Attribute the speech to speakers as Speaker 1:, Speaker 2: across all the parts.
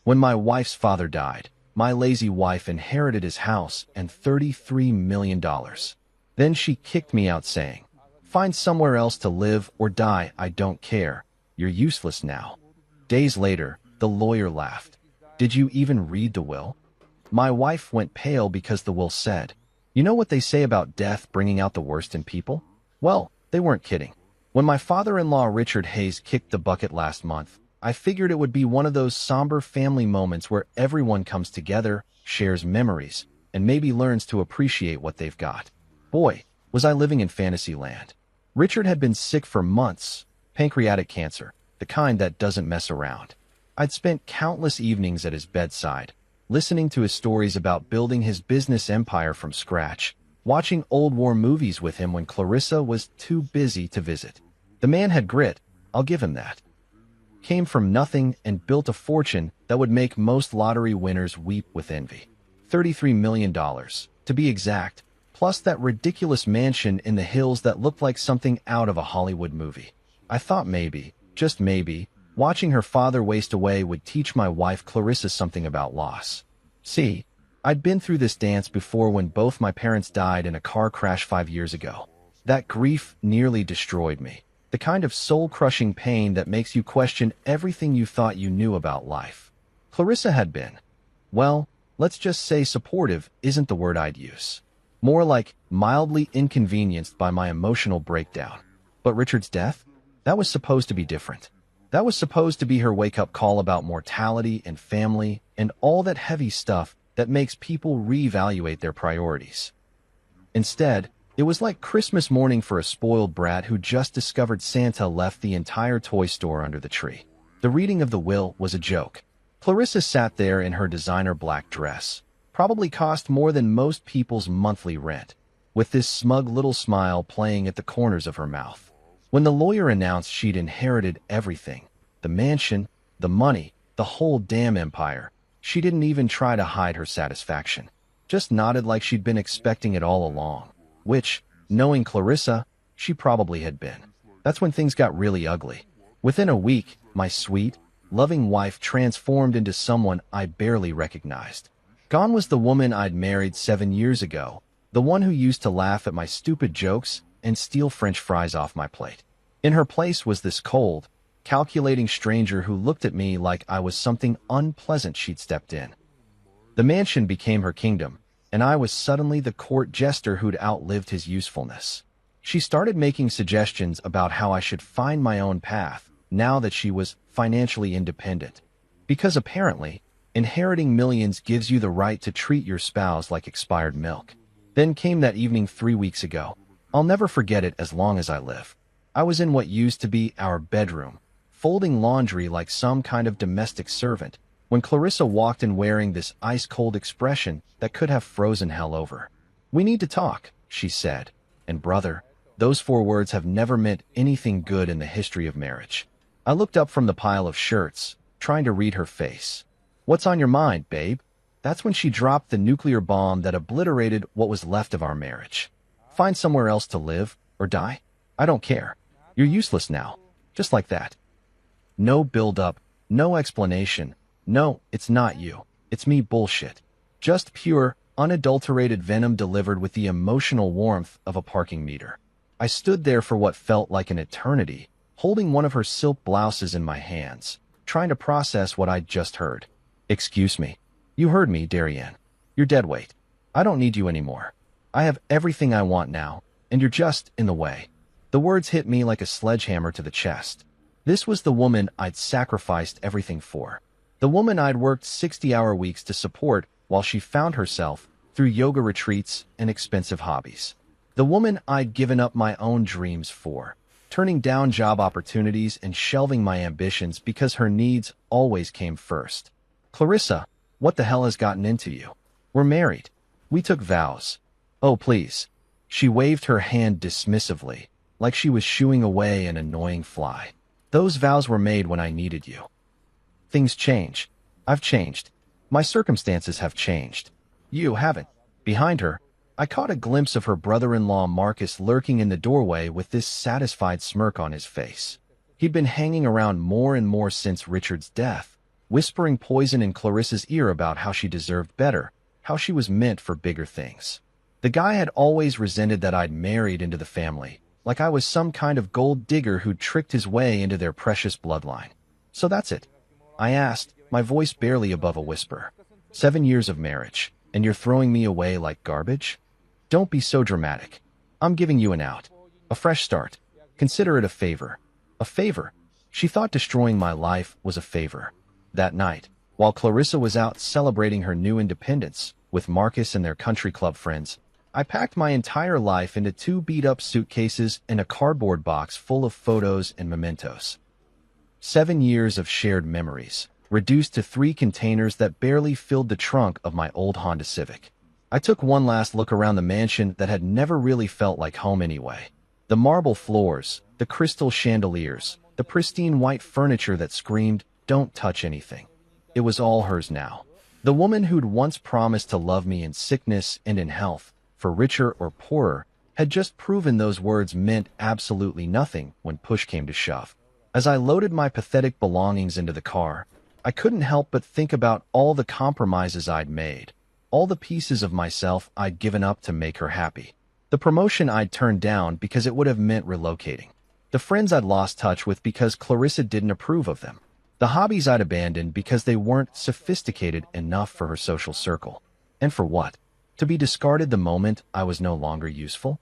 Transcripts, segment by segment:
Speaker 1: When my wife's father died, my lazy wife inherited his house and $33 million. Then she kicked me out saying, "Find somewhere else to live or die, I don't care. You're useless now." Days later, the lawyer laughed. "Did you even read the will?" My wife went pale because the will said, "You know what they say about death bringing out the worst in people?" Well, they weren't kidding. When my father-in-law Richard Hayes kicked the bucket last month, I figured it would be one of those somber family moments where everyone comes together, shares memories, and maybe learns to appreciate what they've got. Boy, was I living in fantasy land. Richard had been sick for months, pancreatic cancer, the kind that doesn't mess around. I'd spent countless evenings at his bedside, listening to his stories about building his business empire from scratch, watching old war movies with him when Clarissa was too busy to visit. The man had grit, I'll give him that. Came from nothing and built a fortune that would make most lottery winners weep with envy. $33 million, to be exact, plus that ridiculous mansion in the hills that looked like something out of a Hollywood movie. I thought maybe, just maybe, watching her father waste away would teach my wife Clarissa something about loss. See, I'd been through this dance before when both my parents died in a car crash 5 years ago. That grief nearly destroyed me. The kind of soul-crushing pain that makes you question everything you thought you knew about life. Clarissa had been, well, let's just say supportive isn't the word I'd use. More like mildly inconvenienced by my emotional breakdown. But Richard's death? That was supposed to be different. That was supposed to be her wake-up call about mortality and family and all that heavy stuff that makes people reevaluate their priorities. Instead, it was like Christmas morning for a spoiled brat who just discovered Santa left the entire toy store under the tree. The reading of the will was a joke. Clarissa sat there in her designer black dress, probably cost more than most people's monthly rent, with this smug little smile playing at the corners of her mouth. When the lawyer announced she'd inherited everything, the mansion, the money, the whole damn empire, she didn't even try to hide her satisfaction. Just nodded like she'd been expecting it all along. Which, knowing Clarissa, she probably had been. That's when things got really ugly. Within a week, my sweet, loving wife transformed into someone I barely recognized. Gone was the woman I'd married 7 years ago, the one who used to laugh at my stupid jokes and steal French fries off my plate. In her place was this cold, calculating stranger who looked at me like I was something unpleasant she'd stepped in. The mansion became her kingdom, and I was suddenly the court jester who'd outlived his usefulness. She started making suggestions about how I should find my own path, now that she was financially independent. Because apparently, inheriting millions gives you the right to treat your spouse like expired milk. Then came that evening 3 weeks ago. I'll never forget it as long as I live. I was in what used to be our bedroom, folding laundry like some kind of domestic servant, when Clarissa walked in wearing this ice-cold expression that could have frozen hell over. "We need to talk," she said. And brother, those 4 words have never meant anything good in the history of marriage. I looked up from the pile of shirts, trying to read her face. "What's on your mind, babe?" That's when she dropped the nuclear bomb that obliterated what was left of our marriage. "Find somewhere else to live, or die? I don't care. You're useless now." Just like that. No build-up, no explanation. No, it's not you. It's me bullshit. Just pure, unadulterated venom delivered with the emotional warmth of a parking meter. I stood there for what felt like an eternity, holding one of her silk blouses in my hands, trying to process what I'd just heard. "Excuse me." "You heard me, Darien. You're dead weight. I don't need you anymore. I have everything I want now, and you're just in the way." The words hit me like a sledgehammer to the chest. This was the woman I'd sacrificed everything for. The woman I'd worked 60-hour weeks to support while she found herself through yoga retreats and expensive hobbies. The woman I'd given up my own dreams for, turning down job opportunities and shelving my ambitions because her needs always came first. "Clarissa, what the hell has gotten into you? We're married. We took vows." "Oh, please." She waved her hand dismissively, like she was shooing away an annoying fly. "Those vows were made when I needed you." Things change. I've changed. My circumstances have changed. You haven't. Behind her, I caught a glimpse of her brother-in-law Marcus lurking in the doorway with this satisfied smirk on his face. He'd been hanging around more and more since Richard's death, whispering poison in Clarissa's ear about how she deserved better, how she was meant for bigger things. The guy had always resented that I'd married into the family, like I was some kind of gold digger who'd tricked his way into their precious bloodline. So that's it, I asked, my voice barely above a whisper. 7 years of marriage, and you're throwing me away like garbage? Don't be so dramatic. I'm giving you an out. A fresh start. Consider it a favor. A favor. She thought destroying my life was a favor. That night, while Clarissa was out celebrating her new independence with Marcus and their country club friends, I packed my entire life into 2 beat-up suitcases and a cardboard box full of photos and mementos. 7 years of shared memories, reduced to 3 containers that barely filled the trunk of my old Honda Civic. I took one last look around the mansion that had never really felt like home anyway. The marble floors, the crystal chandeliers, the pristine white furniture that screamed, "Don't touch anything." It was all hers now. The woman who'd once promised to love me in sickness and in health, for richer or poorer, had just proven those words meant absolutely nothing when push came to shove. As I loaded my pathetic belongings into the car, I couldn't help but think about all the compromises I'd made, all the pieces of myself I'd given up to make her happy. The promotion I'd turned down because it would have meant relocating. The friends I'd lost touch with because Clarissa didn't approve of them. The hobbies I'd abandoned because they weren't sophisticated enough for her social circle. And for what? To be discarded the moment I was no longer useful?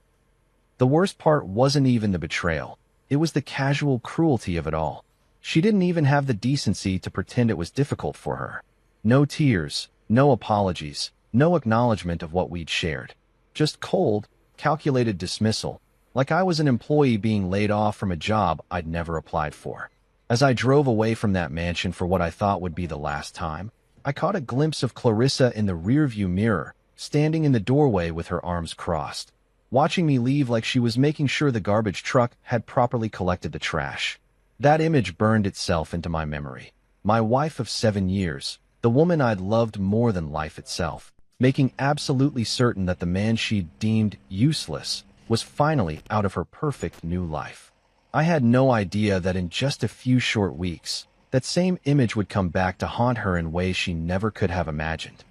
Speaker 1: The worst part wasn't even the betrayal. It was the casual cruelty of it all. She didn't even have the decency to pretend it was difficult for her. No tears, no apologies, no acknowledgement of what we'd shared. Just cold, calculated dismissal, like I was an employee being laid off from a job I'd never applied for. As I drove away from that mansion for what I thought would be the last time, I caught a glimpse of Clarissa in the rearview mirror, standing in the doorway with her arms crossed, watching me leave like she was making sure the garbage truck had properly collected the trash. That image burned itself into my memory. My wife of 7 years, the woman I'd loved more than life itself, making absolutely certain that the man she'd deemed useless was finally out of her perfect new life. I had no idea that in just a few short weeks, that same image would come back to haunt her in ways she never could have imagined.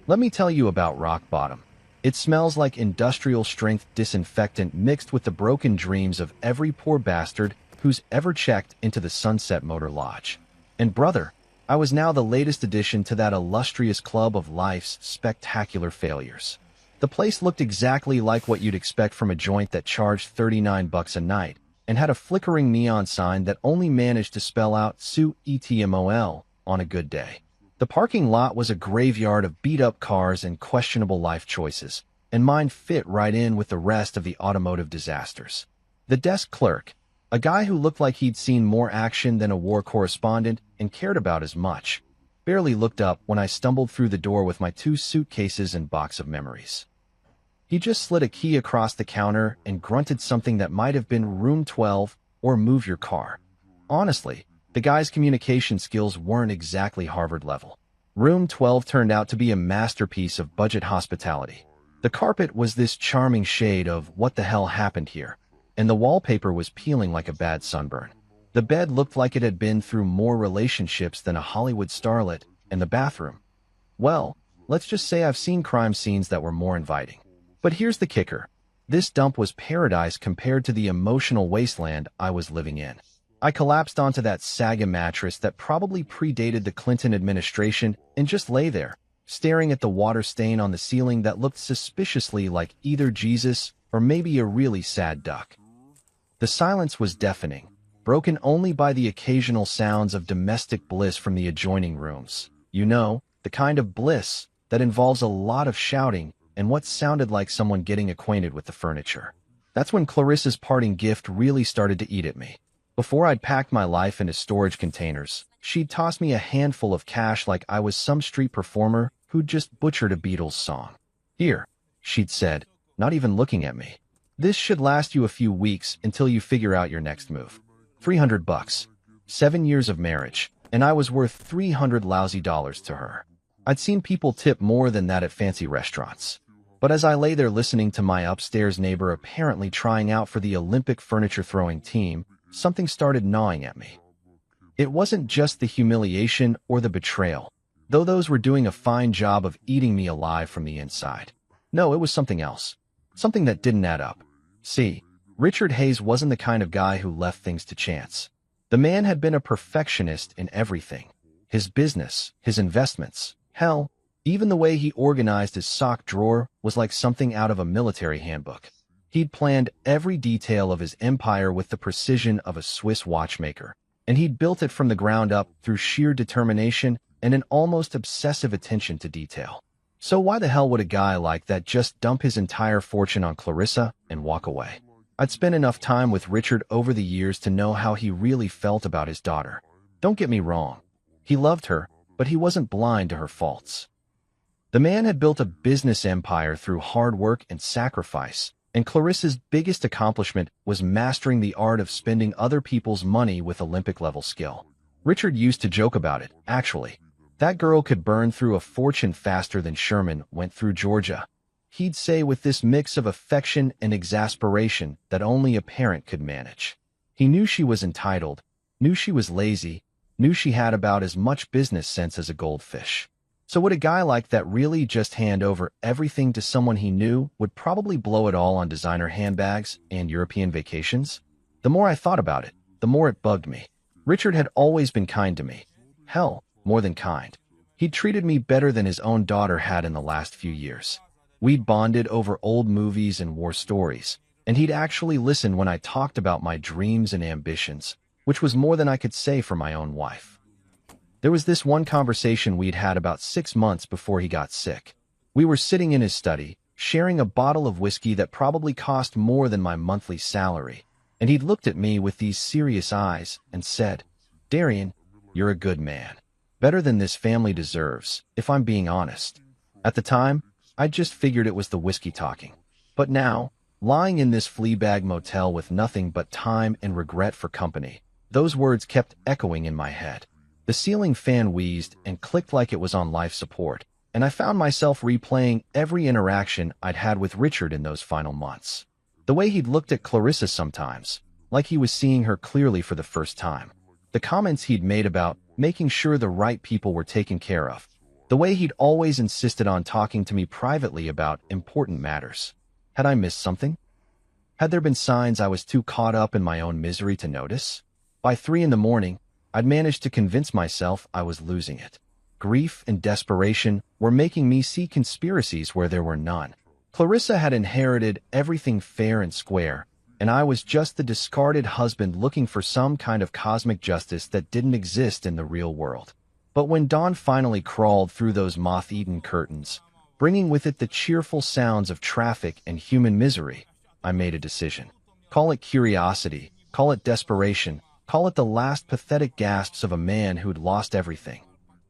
Speaker 1: Let me tell you about rock bottom. It smells like industrial-strength disinfectant mixed with the broken dreams of every poor bastard who's ever checked into the Sunset Motor Lodge. And brother, I was now the latest addition to that illustrious club of life's spectacular failures. The place looked exactly like what you'd expect from a joint that charged $39 a night and had a flickering neon sign that only managed to spell out Sue ETMOL on a good day. The parking lot was a graveyard of beat-up cars and questionable life choices, and mine fit right in with the rest of the automotive disasters. The desk clerk, a guy who looked like he'd seen more action than a war correspondent and cared about as much, barely looked up when I stumbled through the door with my 2 suitcases and box of memories. He just slid a key across the counter and grunted something that might have been room 12 or move your car. Honestly, the guy's communication skills weren't exactly Harvard level. Room 12 turned out to be a masterpiece of budget hospitality. The carpet was this charming shade of what the hell happened here, and the wallpaper was peeling like a bad sunburn. The bed looked like it had been through more relationships than a Hollywood starlet, and the bathroom, well, let's just say I've seen crime scenes that were more inviting. But here's the kicker. This dump was paradise compared to the emotional wasteland I was living in. I collapsed onto that Saga mattress that probably predated the Clinton administration and just lay there, staring at the water stain on the ceiling that looked suspiciously like either Jesus or maybe a really sad duck. The silence was deafening, broken only by the occasional sounds of domestic bliss from the adjoining rooms. You know, the kind of bliss that involves a lot of shouting and what sounded like someone getting acquainted with the furniture. That's when Clarissa's parting gift really started to eat at me. Before I'd packed my life into storage containers, she'd tossed me a handful of cash like I was some street performer who'd just butchered a Beatles song. "Here," she'd said, not even looking at me. "This should last you a few weeks until you figure out your next move." $300. 7 years of marriage, and I was worth $300 lousy dollars to her. I'd seen people tip more than that at fancy restaurants. But as I lay there listening to my upstairs neighbor apparently trying out for the Olympic furniture throwing team, something started gnawing at me. It wasn't just the humiliation or the betrayal, though those were doing a fine job of eating me alive from the inside. No, it was something else. Something that didn't add up. See, Richard Hayes wasn't the kind of guy who left things to chance. The man had been a perfectionist in everything. His business, his investments, hell, even the way he organized his sock drawer was like something out of a military handbook. He'd planned every detail of his empire with the precision of a Swiss watchmaker, and he'd built it from the ground up through sheer determination and an almost obsessive attention to detail. So why the hell would a guy like that just dump his entire fortune on Clarissa and walk away? I'd spent enough time with Richard over the years to know how he really felt about his daughter. Don't get me wrong. He loved her, but he wasn't blind to her faults. The man had built a business empire through hard work and sacrifice, and Clarissa's biggest accomplishment was mastering the art of spending other people's money with Olympic-level skill. Richard used to joke about it, actually. That girl could burn through a fortune faster than Sherman went through Georgia. He'd say with this mix of affection and exasperation that only a parent could manage. He knew she was entitled, knew she was lazy, knew she had about as much business sense as a goldfish. So would a guy like that really just hand over everything to someone he knew would probably blow it all on designer handbags and European vacations? The more I thought about it, the more it bugged me. Richard had always been kind to me. Hell, more than kind. He'd treated me better than his own daughter had in the last few years. We'd bonded over old movies and war stories, and he'd actually listened when I talked about my dreams and ambitions, which was more than I could say for my own wife. There was this one conversation we'd had about 6 months before he got sick. We were sitting in his study, sharing a bottle of whiskey that probably cost more than my monthly salary, and he'd looked at me with these serious eyes and said, "Darian, you're a good man. Better than this family deserves, if I'm being honest." At the time, I just figured it was the whiskey talking. But now, lying in this Fleabag motel with nothing but time and regret for company, those words kept echoing in my head. The ceiling fan wheezed and clicked like it was on life support, and I found myself replaying every interaction I'd had with Richard in those final months. The way he'd looked at Clarissa sometimes, like he was seeing her clearly for the first time. The comments he'd made about making sure the right people were taken care of. The way he'd always insisted on talking to me privately about important matters. Had I missed something? Had there been signs I was too caught up in my own misery to notice? By 3 in the morning, I'd managed to convince myself I was losing it. Grief and desperation were making me see conspiracies where there were none. Clarissa had inherited everything fair and square, and I was just the discarded husband looking for some kind of cosmic justice that didn't exist in the real world. But when dawn finally crawled through those moth-eaten curtains, bringing with it the cheerful sounds of traffic and human misery, I made a decision. Call it curiosity, call it desperation, call it the last pathetic gasps of a man who'd lost everything.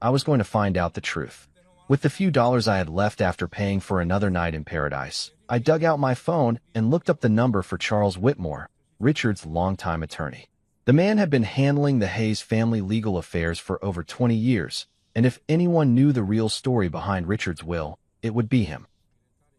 Speaker 1: I was going to find out the truth. With the few dollars I had left after paying for another night in paradise, I dug out my phone and looked up the number for Charles Whitmore, Richard's longtime attorney. The man had been handling the Hayes family legal affairs for over 20 years, and if anyone knew the real story behind Richard's will, it would be him.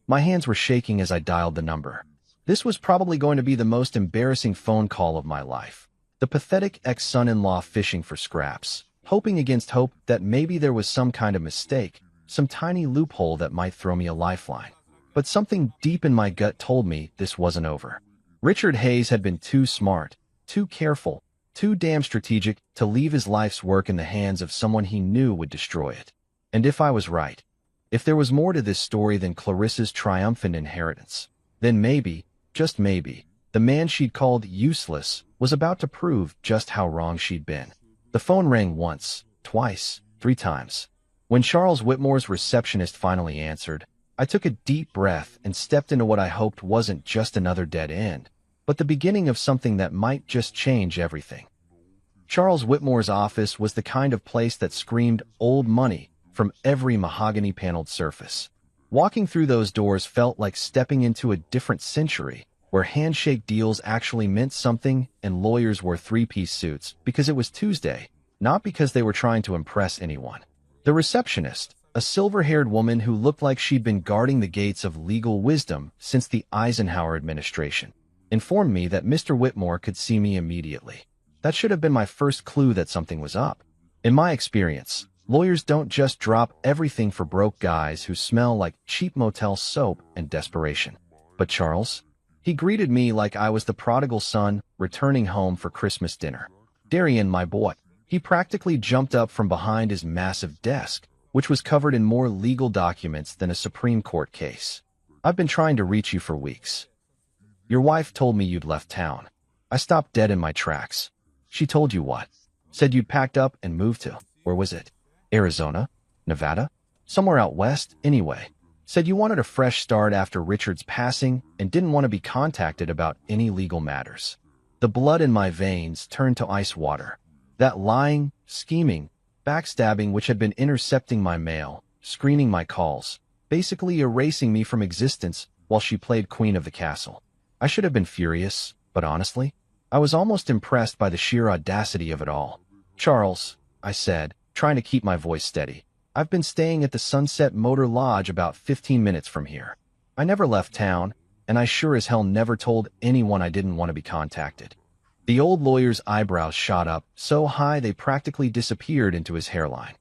Speaker 1: My hands were shaking as I dialed the number. This was probably going to be the most embarrassing phone call of my life. The pathetic ex-son-in-law fishing for scraps, hoping against hope that maybe there was some kind of mistake, some tiny loophole that might throw me a lifeline. But something deep in my gut told me this wasn't over. Richard Hayes had been too smart, too careful, too damn strategic to leave his life's work in the hands of someone he knew would destroy it. And if I was right, if there was more to this story than Clarissa's triumphant inheritance, then maybe, just maybe, the man she'd called useless was about to prove just how wrong she'd been. The phone rang once, twice, 3 times. When Charles Whitmore's receptionist finally answered, I took a deep breath and stepped into what I hoped wasn't just another dead end, but the beginning of something that might just change everything. Charles Whitmore's office was the kind of place that screamed old money from every mahogany-paneled surface. Walking through those doors felt like stepping into a different century, where handshake deals actually meant something and lawyers wore 3-piece suits because it was Tuesday, not because they were trying to impress anyone. The receptionist, a silver-haired woman who looked like she'd been guarding the gates of legal wisdom since the Eisenhower administration, informed me that Mr. Whitmore could see me immediately. That should have been my first clue that something was up. In my experience, lawyers don't just drop everything for broke guys who smell like cheap motel soap and desperation. But Charles? He greeted me like I was the prodigal son returning home for Christmas dinner. Darian, my boy. He practically jumped up from behind his massive desk, which was covered in more legal documents than a Supreme Court case. I've been trying to reach you for weeks. Your wife told me you'd left town. I stopped dead in my tracks. She told you what? Said you'd packed up and moved to, where was it? Arizona? Nevada? Somewhere out west, anyway. Said you wanted a fresh start after Richard's passing and didn't want to be contacted about any legal matters. The blood in my veins turned to ice water. That lying, scheming, backstabbing which had been intercepting my mail, screening my calls, basically erasing me from existence while she played queen of the castle. I should have been furious, but honestly, I was almost impressed by the sheer audacity of it all. Charles, I said, trying to keep my voice steady, I've been staying at the Sunset Motor Lodge about 15 minutes from here. I never left town, and I sure as hell never told anyone I didn't want to be contacted. The old lawyer's eyebrows shot up so high they practically disappeared into his hairline.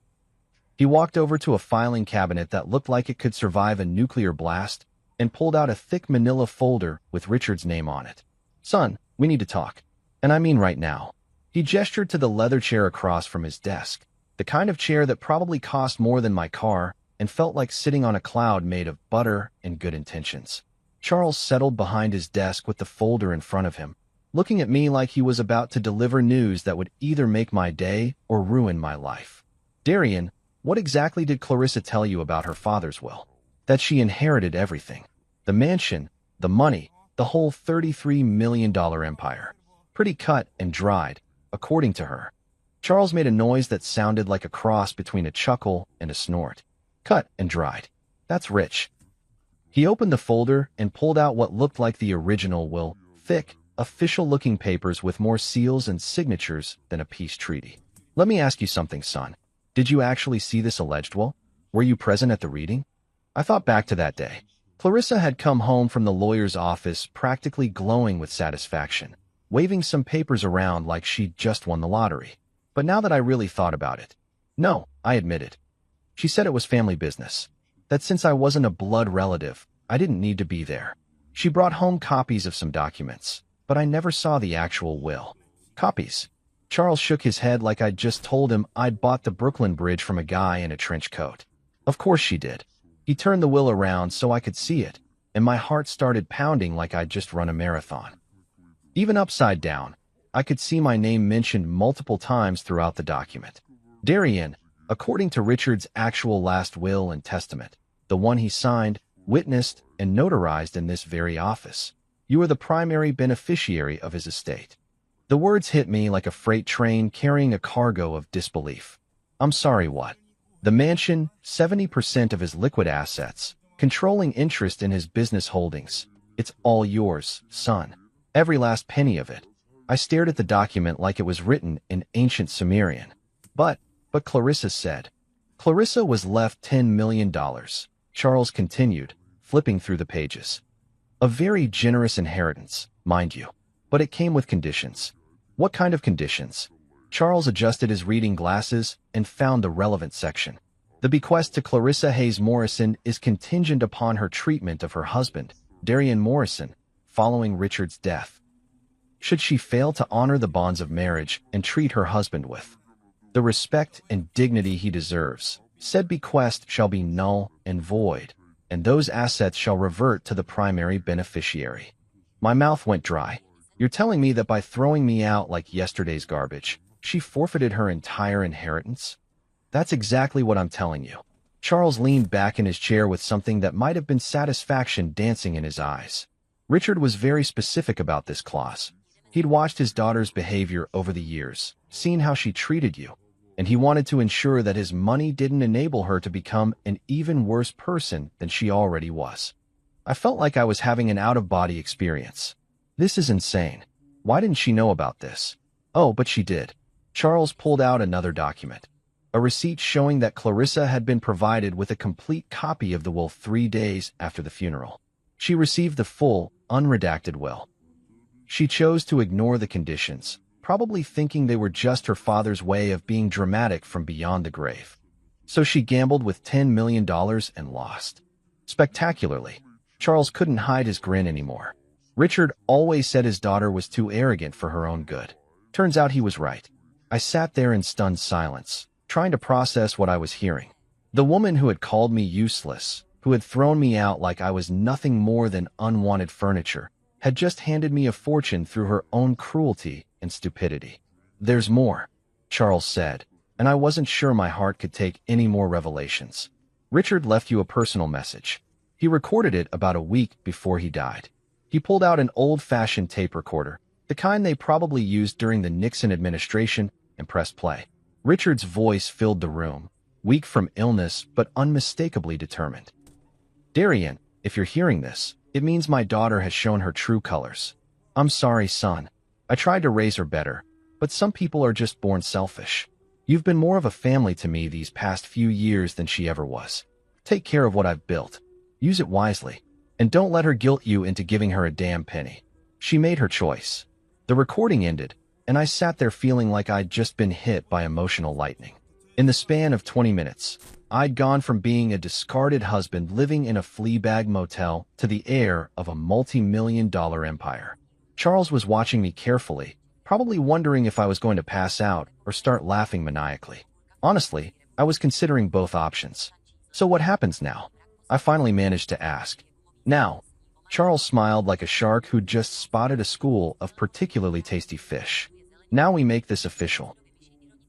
Speaker 1: He walked over to a filing cabinet that looked like it could survive a nuclear blast and pulled out a thick manila folder with Richard's name on it. Son, we need to talk. And I mean right now. He gestured to the leather chair across from his desk, the kind of chair that probably cost more than my car and felt like sitting on a cloud made of butter and good intentions. Charles settled behind his desk with the folder in front of him, looking at me like he was about to deliver news that would either make my day or ruin my life. Darian, what exactly did Clarissa tell you about her father's will? That she inherited everything. The mansion, the money, the whole $33 million empire. Pretty cut and dried, according to her. Charles made a noise that sounded like a cross between a chuckle and a snort. Cut and dried. That's rich. He opened the folder and pulled out what looked like the original will, thick, official-looking papers with more seals and signatures than a peace treaty. Let me ask you something, son. Did you actually see this alleged will? Were you present at the reading? I thought back to that day. Clarissa had come home from the lawyer's office practically glowing with satisfaction, waving some papers around like she'd just won the lottery. But now that I really thought about it, no, I admitted. She said it was family business, that since I wasn't a blood relative, I didn't need to be there. She brought home copies of some documents, but I never saw the actual will. Copies. Charles shook his head like I'd just told him I'd bought the Brooklyn Bridge from a guy in a trench coat. Of course she did. He turned the will around so I could see it, and my heart started pounding like I'd just run a marathon. Even upside down, I could see my name mentioned multiple times throughout the document. Darian, according to Richard's actual last will and testament, the one he signed, witnessed, and notarized in this very office. You are the primary beneficiary of his estate. The words hit me like a freight train carrying a cargo of disbelief. I'm sorry, what? The mansion, 70% of his liquid assets, controlling interest in his business holdings. It's all yours, son. Every last penny of it. I stared at the document like it was written in ancient Sumerian. But Clarissa said. Clarissa was left $10 million, Charles continued, flipping through the pages. A very generous inheritance, mind you, but it came with conditions. What kind of conditions? Charles adjusted his reading glasses and found the relevant section. The bequest to Clarissa Hayes Morrison is contingent upon her treatment of her husband, Darian Morrison, following Richard's death. Should she fail to honor the bonds of marriage and treat her husband with the respect and dignity he deserves, said bequest shall be null and void, and those assets shall revert to the primary beneficiary. My mouth went dry. You're telling me that by throwing me out like yesterday's garbage, she forfeited her entire inheritance? That's exactly what I'm telling you. Charles leaned back in his chair with something that might have been satisfaction dancing in his eyes. Richard was very specific about this clause. He'd watched his daughter's behavior over the years, seen how she treated you, and he wanted to ensure that his money didn't enable her to become an even worse person than she already was. I felt like I was having an out-of-body experience. This is insane. Why didn't she know about this? Oh, but she did. Charles pulled out another document. A receipt showing that Clarissa had been provided with a complete copy of the will 3 days after the funeral. She received the full, unredacted will. She chose to ignore the conditions, probably thinking they were just her father's way of being dramatic from beyond the grave. So she gambled with $10 million and lost. Spectacularly, Charles couldn't hide his grin anymore. Richard always said his daughter was too arrogant for her own good. Turns out he was right. I sat there in stunned silence, trying to process what I was hearing. The woman who had called me useless, who had thrown me out like I was nothing more than unwanted furniture, had just handed me a fortune through her own cruelty and stupidity. "There's more," Charles said, and I wasn't sure my heart could take any more revelations. "Richard left you a personal message. He recorded it about a week before he died." He pulled out an old-fashioned tape recorder, the kind they probably used during the Nixon administration, and pressed play. Richard's voice filled the room, weak from illness but unmistakably determined. "Darian, if you're hearing this, it means my daughter has shown her true colors. I'm sorry, son. I tried to raise her better, but some people are just born selfish. You've been more of a family to me these past few years than she ever was. Take care of what I've built. Use it wisely. And don't let her guilt you into giving her a damn penny." She made her choice. The recording ended, and I sat there feeling like I'd just been hit by emotional lightning. In the span of 20 minutes, I'd gone from being a discarded husband living in a Fleabag motel to the heir of a multi-million-dollar empire. Charles was watching me carefully, probably wondering if I was going to pass out or start laughing maniacally. Honestly, I was considering both options. "So what happens now?" I finally managed to ask. "Now," Charles smiled like a shark who'd just spotted a school of particularly tasty fish. "Now we make this official.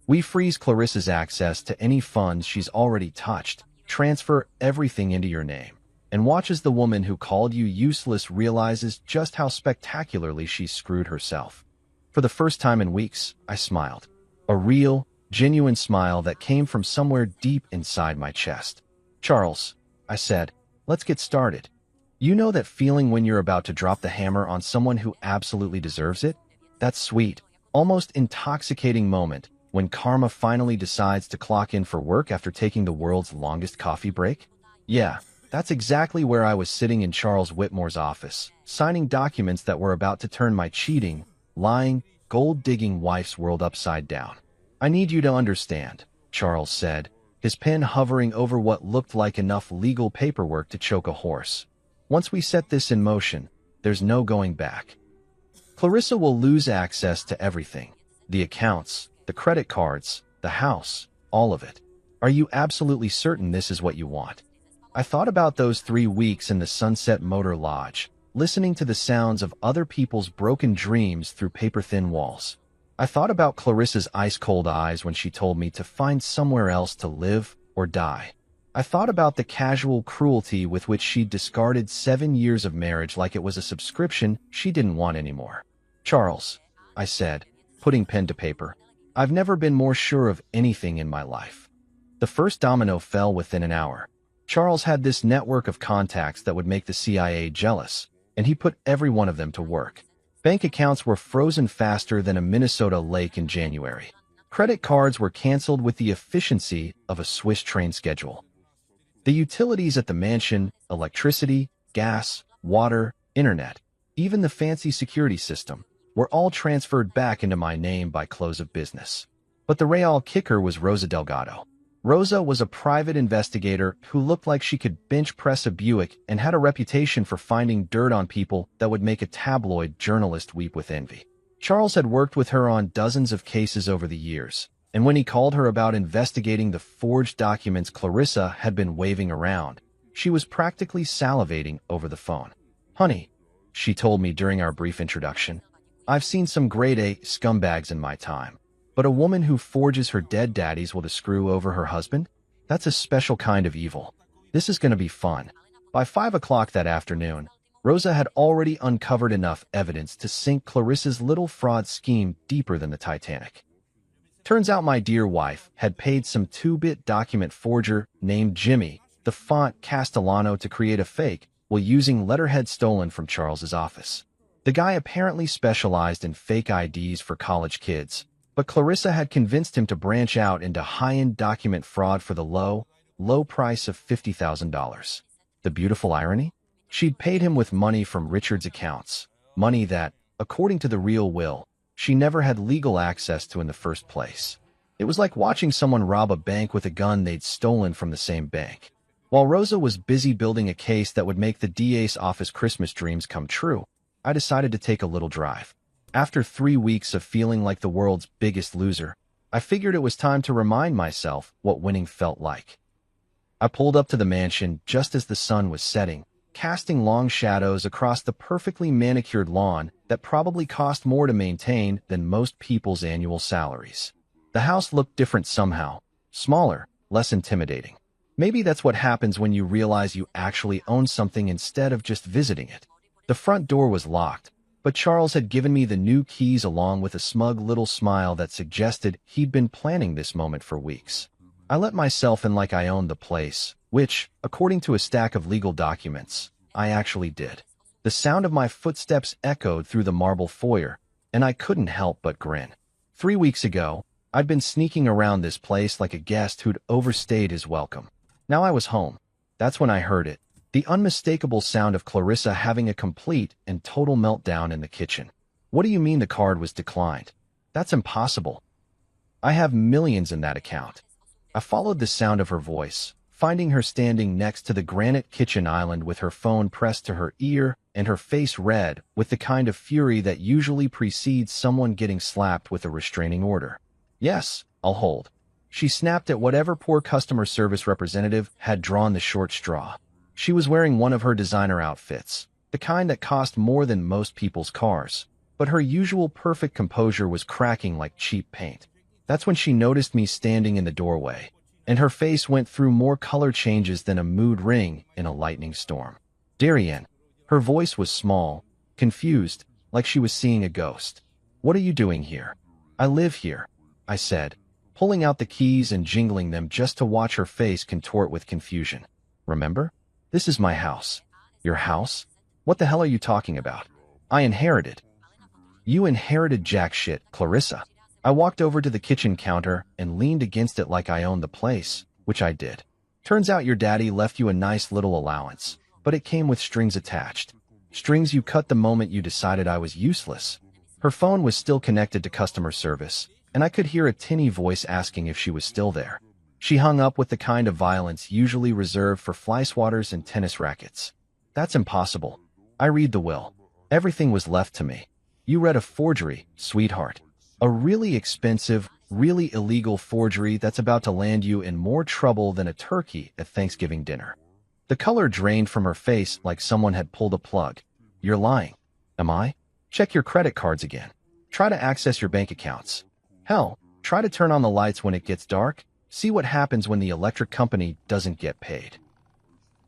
Speaker 1: We freeze Clarissa's access to any funds she's already touched, transfer everything into your name, and watch as the woman who called you useless realizes just how spectacularly she's screwed herself." For the first time in weeks, I smiled. A real, genuine smile that came from somewhere deep inside my chest. "Charles," I said, "let's get started. You know that feeling when you're about to drop the hammer on someone who absolutely deserves it? That sweet, almost intoxicating moment when karma finally decides to clock in for work after taking the world's longest coffee break? Yeah, that's exactly where I was sitting in Charles Whitmore's office, signing documents that were about to turn my cheating, lying, gold-digging wife's world upside down. "I need you to understand," Charles said, his pen hovering over what looked like enough legal paperwork to choke a horse. "Once we set this in motion, there's no going back. Clarissa will lose access to everything. The accounts, the credit cards, the house, all of it. Are you absolutely certain this is what you want?" I thought about those 3 weeks in the Sunset Motor Lodge, listening to the sounds of other people's broken dreams through paper-thin walls. I thought about Clarissa's ice-cold eyes when she told me to find somewhere else to live or die. I thought about the casual cruelty with which she'd discarded 7 years of marriage like it was a subscription she didn't want anymore. "Charles," I said, putting pen to paper, "I've never been more sure of anything in my life." The first domino fell within an hour. Charles had this network of contacts that would make the CIA jealous, and he put every one of them to work. Bank accounts were frozen faster than a Minnesota lake in January. Credit cards were canceled with the efficiency of a Swiss train schedule. The utilities at the mansion, electricity, gas, water, internet, even the fancy security system, were all transferred back into my name by close of business. But the real kicker was Rosa Delgado. Rosa was a private investigator who looked like she could bench press a Buick and had a reputation for finding dirt on people that would make a tabloid journalist weep with envy. Charles had worked with her on dozens of cases over the years, and when he called her about investigating the forged documents Clarissa had been waving around, she was practically salivating over the phone. "Honey," she told me during our brief introduction, "I've seen some grade-A scumbags in my time. But a woman who forges her dead daddies will to screw over her husband? That's a special kind of evil. This is going to be fun." By 5 o'clock that afternoon, Rosa had already uncovered enough evidence to sink Clarissa's little fraud scheme deeper than the Titanic. Turns out my dear wife had paid some 2-bit document forger named Jimmy the font Castellano to create a fake while using letterhead stolen from Charles's office. The guy apparently specialized in fake IDs for college kids, but Clarissa had convinced him to branch out into high-end document fraud for the low price of $50,000. The beautiful irony? She'd paid him with money from Richard's accounts, money that, according to the real will, she never had legal access to in the first place. It was like watching someone rob a bank with a gun they'd stolen from the same bank. While Rosa was busy building a case that would make the DA's office Christmas dreams come true, I decided to take a little drive. After 3 weeks of feeling like the world's biggest loser, I figured it was time to remind myself what winning felt like. I pulled up to the mansion just as the sun was setting, casting long shadows across the perfectly manicured lawn that probably cost more to maintain than most people's annual salaries. The house looked different somehow, smaller, less intimidating. Maybe that's what happens when you realize you actually own something instead of just visiting it. The front door was locked, but Charles had given me the new keys along with a smug little smile that suggested he'd been planning this moment for weeks. I let myself in like I owned the place, which, according to a stack of legal documents, I actually did. The sound of my footsteps echoed through the marble foyer, and I couldn't help but grin. 3 weeks ago, I'd been sneaking around this place like a guest who'd overstayed his welcome. Now I was home. That's when I heard it. The unmistakable sound of Clarissa having a complete and total meltdown in the kitchen. What do you mean the card was declined? That's impossible. I have millions in that account. I followed the sound of her voice, finding her standing next to the granite kitchen island with her phone pressed to her ear and her face red with the kind of fury that usually precedes someone getting slapped with a restraining order. Yes, I'll hold. She snapped at whatever poor customer service representative had drawn the short straw. She was wearing one of her designer outfits, the kind that cost more than most people's cars, but her usual perfect composure was cracking like cheap paint. That's when she noticed me standing in the doorway, and her face went through more color changes than a mood ring in a lightning storm. Darian. Her voice was small, confused, like she was seeing a ghost. What are you doing here? I live here, I said, pulling out the keys and jingling them just to watch her face contort with confusion. Remember? This is my house. Your house? What the hell are you talking about? I inherited. You inherited jack shit, Clarissa. I walked over to the kitchen counter and leaned against it like I owned the place, which I did. Turns out your daddy left you a nice little allowance, but it came with strings attached. Strings you cut the moment you decided I was useless. Her phone was still connected to customer service, and I could hear a tinny voice asking if she was still there. She hung up with the kind of violence usually reserved for fly swatters and tennis rackets. That's impossible. I read the will. Everything was left to me. You read a forgery, sweetheart. A really expensive, really illegal forgery that's about to land you in more trouble than a turkey at Thanksgiving dinner. The color drained from her face like someone had pulled a plug. You're lying. Am I? Check your credit cards again. Try to access your bank accounts. Hell, try to turn on the lights when it gets dark. See what happens when the electric company doesn't get paid.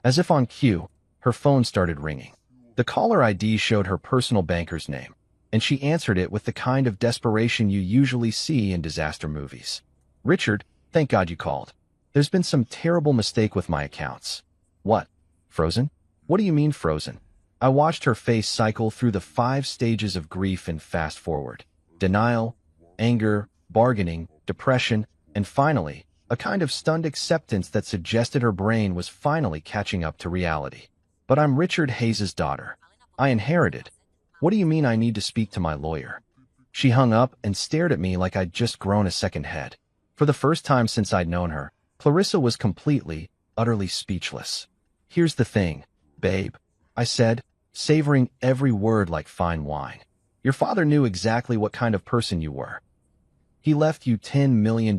Speaker 1: As if on cue, her phone started ringing. The caller ID showed her personal banker's name, and she answered it with the kind of desperation you usually see in disaster movies. Richard, thank God you called. There's been some terrible mistake with my accounts. What? Frozen? What do you mean frozen? I watched her face cycle through the 5 stages of grief in fast forward. Denial, anger, bargaining, depression, and finally, a kind of stunned acceptance that suggested her brain was finally catching up to reality. But I'm Richard Hayes' daughter. I inherited. What do you mean I need to speak to my lawyer? She hung up and stared at me like I'd just grown a second head. For the first time since I'd known her, Clarissa was completely, utterly speechless. Here's the thing, babe, I said, savoring every word like fine wine. Your father knew exactly what kind of person you were. He left you $10 million,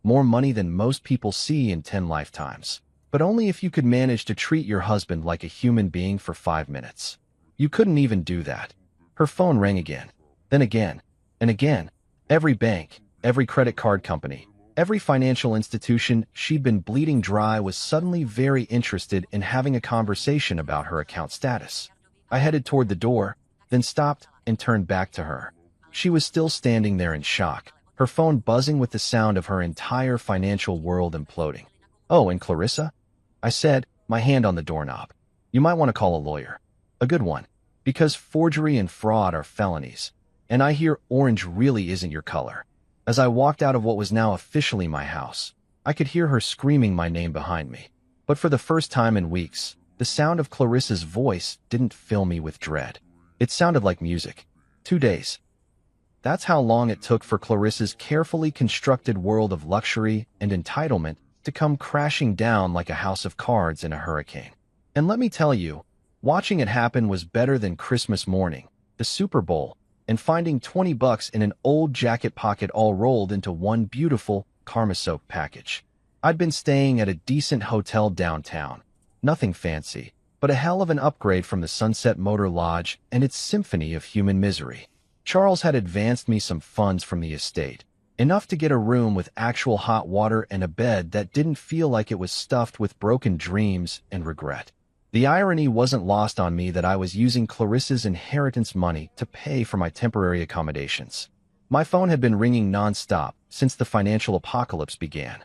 Speaker 1: more money than most people see in 10 lifetimes, but only if you could manage to treat your husband like a human being for 5 minutes. You couldn't even do that. Her phone rang again, then again, and again. Every bank, every credit card company, every financial institution she'd been bleeding dry was suddenly very interested in having a conversation about her account status. I headed toward the door, then stopped and turned back to her. She was still standing there in shock, her phone buzzing with the sound of her entire financial world imploding. Oh, and Clarissa? I said, my hand on the doorknob. You might want to call a lawyer. A good one. Because forgery and fraud are felonies. And I hear orange really isn't your color. As I walked out of what was now officially my house, I could hear her screaming my name behind me. But for the first time in weeks, the sound of Clarissa's voice didn't fill me with dread. It sounded like music. 2 days. That's how long it took for Clarissa's carefully constructed world of luxury and entitlement to come crashing down like a house of cards in a hurricane. And let me tell you, watching it happen was better than Christmas morning, the Super Bowl, and finding $20 in an old jacket pocket all rolled into one beautiful, karma-soaked package. I'd been staying at a decent hotel downtown. Nothing fancy, but a hell of an upgrade from the Sunset Motor Lodge and its symphony of human misery. Charles had advanced me some funds from the estate, enough to get a room with actual hot water and a bed that didn't feel like it was stuffed with broken dreams and regret. The irony wasn't lost on me that I was using Clarissa's inheritance money to pay for my temporary accommodations. My phone had been ringing nonstop since the financial apocalypse began.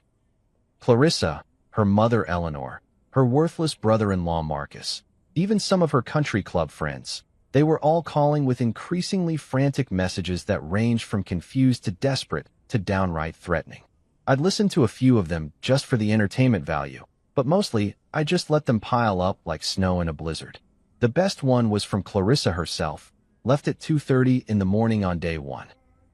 Speaker 1: Clarissa, her mother Eleanor, her worthless brother-in-law Marcus, even some of her country club friends, they were all calling with increasingly frantic messages that ranged from confused to desperate to downright threatening. I'd listened to a few of them just for the entertainment value, but mostly I just let them pile up like snow in a blizzard. The best one was from Clarissa herself, left at 2:30 in the morning on day one.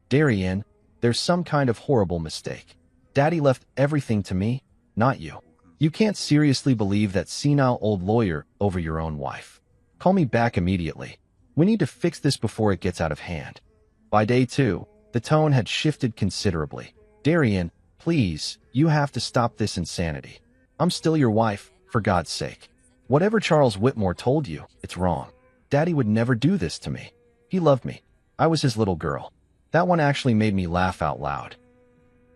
Speaker 1: Darian, there's some kind of horrible mistake. Daddy left everything to me, not you. You can't seriously believe that senile old lawyer over your own wife. Call me back immediately. We need to fix this before it gets out of hand. By day two, the tone had shifted considerably. Darian, please, you have to stop this insanity. I'm still your wife, for God's sake. Whatever Charles Whitmore told you, it's wrong. Daddy would never do this to me. He loved me. I was his little girl. That one actually made me laugh out loud.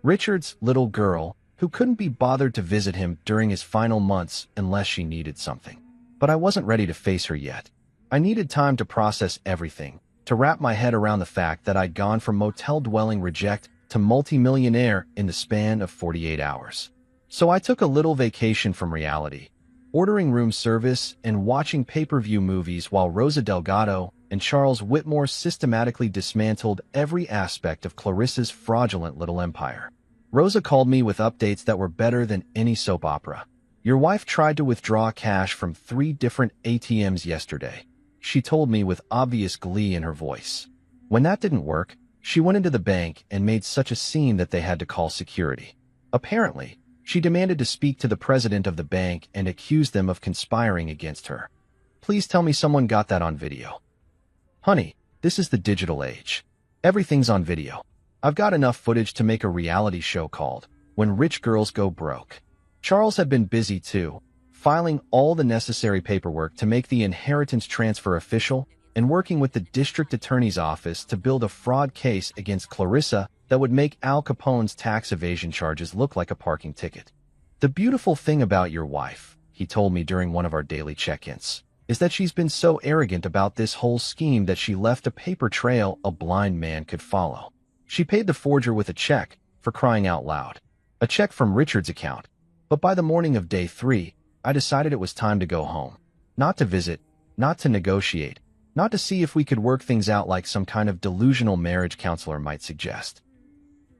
Speaker 1: Richard's little girl, who couldn't be bothered to visit him during his final months unless she needed something. But I wasn't ready to face her yet. I needed time to process everything, to wrap my head around the fact that I'd gone from motel-dwelling reject to multimillionaire in the span of 48 hours. So I took a little vacation from reality, ordering room service and watching pay-per-view movies while Rosa Delgado and Charles Whitmore systematically dismantled every aspect of Clarissa's fraudulent little empire. Rosa called me with updates that were better than any soap opera. Your wife tried to withdraw cash from 3 different ATMs yesterday, she told me with obvious glee in her voice. When that didn't work, she went into the bank and made such a scene that they had to call security. Apparently, she demanded to speak to the president of the bank and accused them of conspiring against her. Please tell me someone got that on video. Honey, this is the digital age. Everything's on video. I've got enough footage to make a reality show called When Rich Girls Go Broke. Charles had been busy too, filing all the necessary paperwork to make the inheritance transfer official and working with the district attorney's office to build a fraud case against Clarissa that would make Al Capone's tax evasion charges look like a parking ticket. The beautiful thing about your wife, he told me during one of our daily check-ins, is that she's been so arrogant about this whole scheme that she left a paper trail a blind man could follow. She paid the forger with a check, for crying out loud. A check from Richard's account. But by the morning of day 3, I decided it was time to go home. Not to visit, not to negotiate, not to see if we could work things out like some kind of delusional marriage counselor might suggest.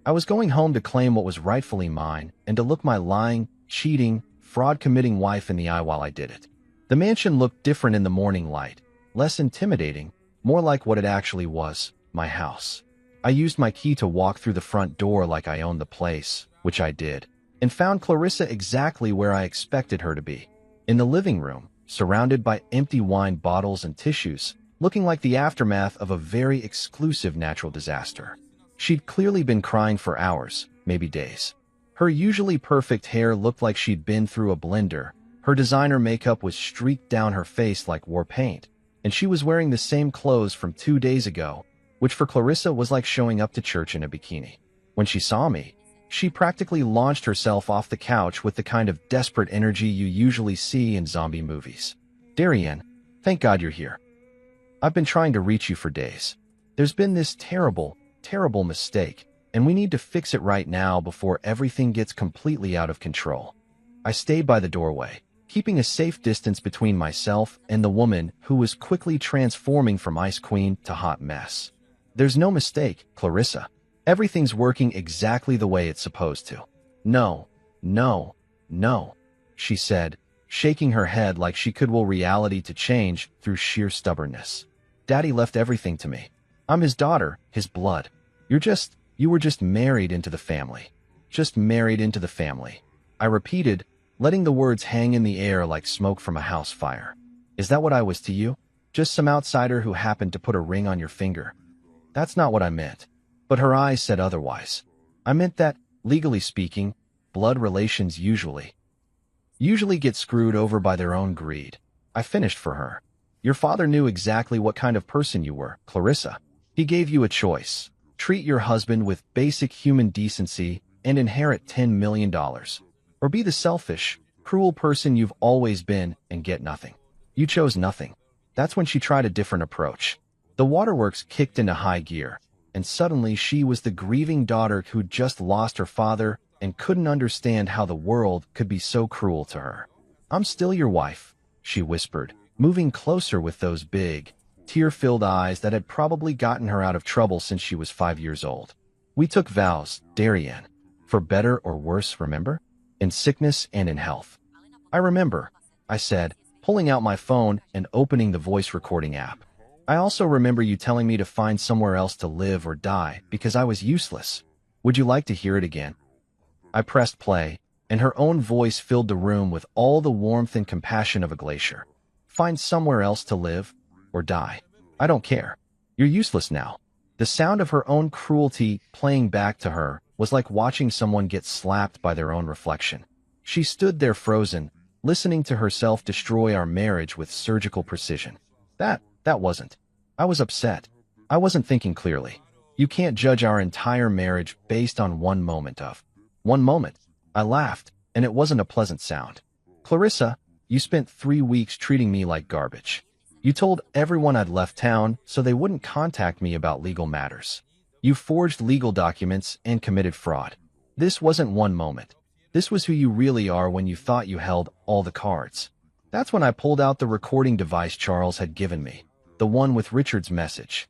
Speaker 1: I was going home to claim what was rightfully mine and to look my lying, cheating, fraud-committing wife in the eye while I did it. The mansion looked different in the morning light, less intimidating, more like what it actually was, my house. I used my key to walk through the front door like I owned the place, which I did, and found Clarissa exactly where I expected her to be. In the living room, surrounded by empty wine bottles and tissues, looking like the aftermath of a very exclusive natural disaster. She'd clearly been crying for hours, maybe days. Her usually perfect hair looked like she'd been through a blender, her designer makeup was streaked down her face like war paint, and she was wearing the same clothes from 2 days ago, which for Clarissa was like showing up to church in a bikini. When she saw me, she practically launched herself off the couch with the kind of desperate energy you usually see in zombie movies. Darian, thank God you're here. I've been trying to reach you for days. There's been this terrible mistake, and we need to fix it right now before everything gets completely out of control. I stayed by the doorway, keeping a safe distance between myself and the woman who was quickly transforming from ice queen to hot mess. There's no mistake, Clarissa. Everything's working exactly the way it's supposed to. No, she said, shaking her head like she could will reality to change through sheer stubbornness. Daddy left everything to me. I'm his daughter, his blood. You were just married into the family. Just married into the family. I repeated, letting the words hang in the air like smoke from a house fire. Is that what I was to you? Just some outsider who happened to put a ring on your finger? That's not what I meant. But her eyes said otherwise. I meant that, legally speaking, blood relations usually get screwed over by their own greed. I finished for her. Your father knew exactly what kind of person you were, Clarissa. He gave you a choice. Treat your husband with basic human decency and inherit $10 million. Or be the selfish, cruel person you've always been and get nothing. You chose nothing. That's when she tried a different approach. The waterworks kicked into high gear, and suddenly she was the grieving daughter who'd just lost her father and couldn't understand how the world could be so cruel to her. I'm still your wife, she whispered, moving closer with those big, tear-filled eyes that had probably gotten her out of trouble since she was 5 years old. We took vows, Darian, for better or worse, remember? In sickness and in health. I remember, I said, pulling out my phone and opening the voice recording app. I also remember you telling me to find somewhere else to live or die because I was useless. Would you like to hear it again? I pressed play, and her own voice filled the room with all the warmth and compassion of a glacier. Find somewhere else to live or die. I don't care. You're useless now. The sound of her own cruelty playing back to her was like watching someone get slapped by their own reflection. She stood there frozen, listening to herself destroy our marriage with surgical precision. That wasn't. I was upset. I wasn't thinking clearly. You can't judge our entire marriage based on one moment. I laughed, and it wasn't a pleasant sound. Clarissa, you spent 3 weeks treating me like garbage. You told everyone I'd left town so they wouldn't contact me about legal matters. You forged legal documents and committed fraud. This wasn't one moment. This was who you really are when you thought you held all the cards. That's when I pulled out the recording device Charles had given me, the one with Richard's message.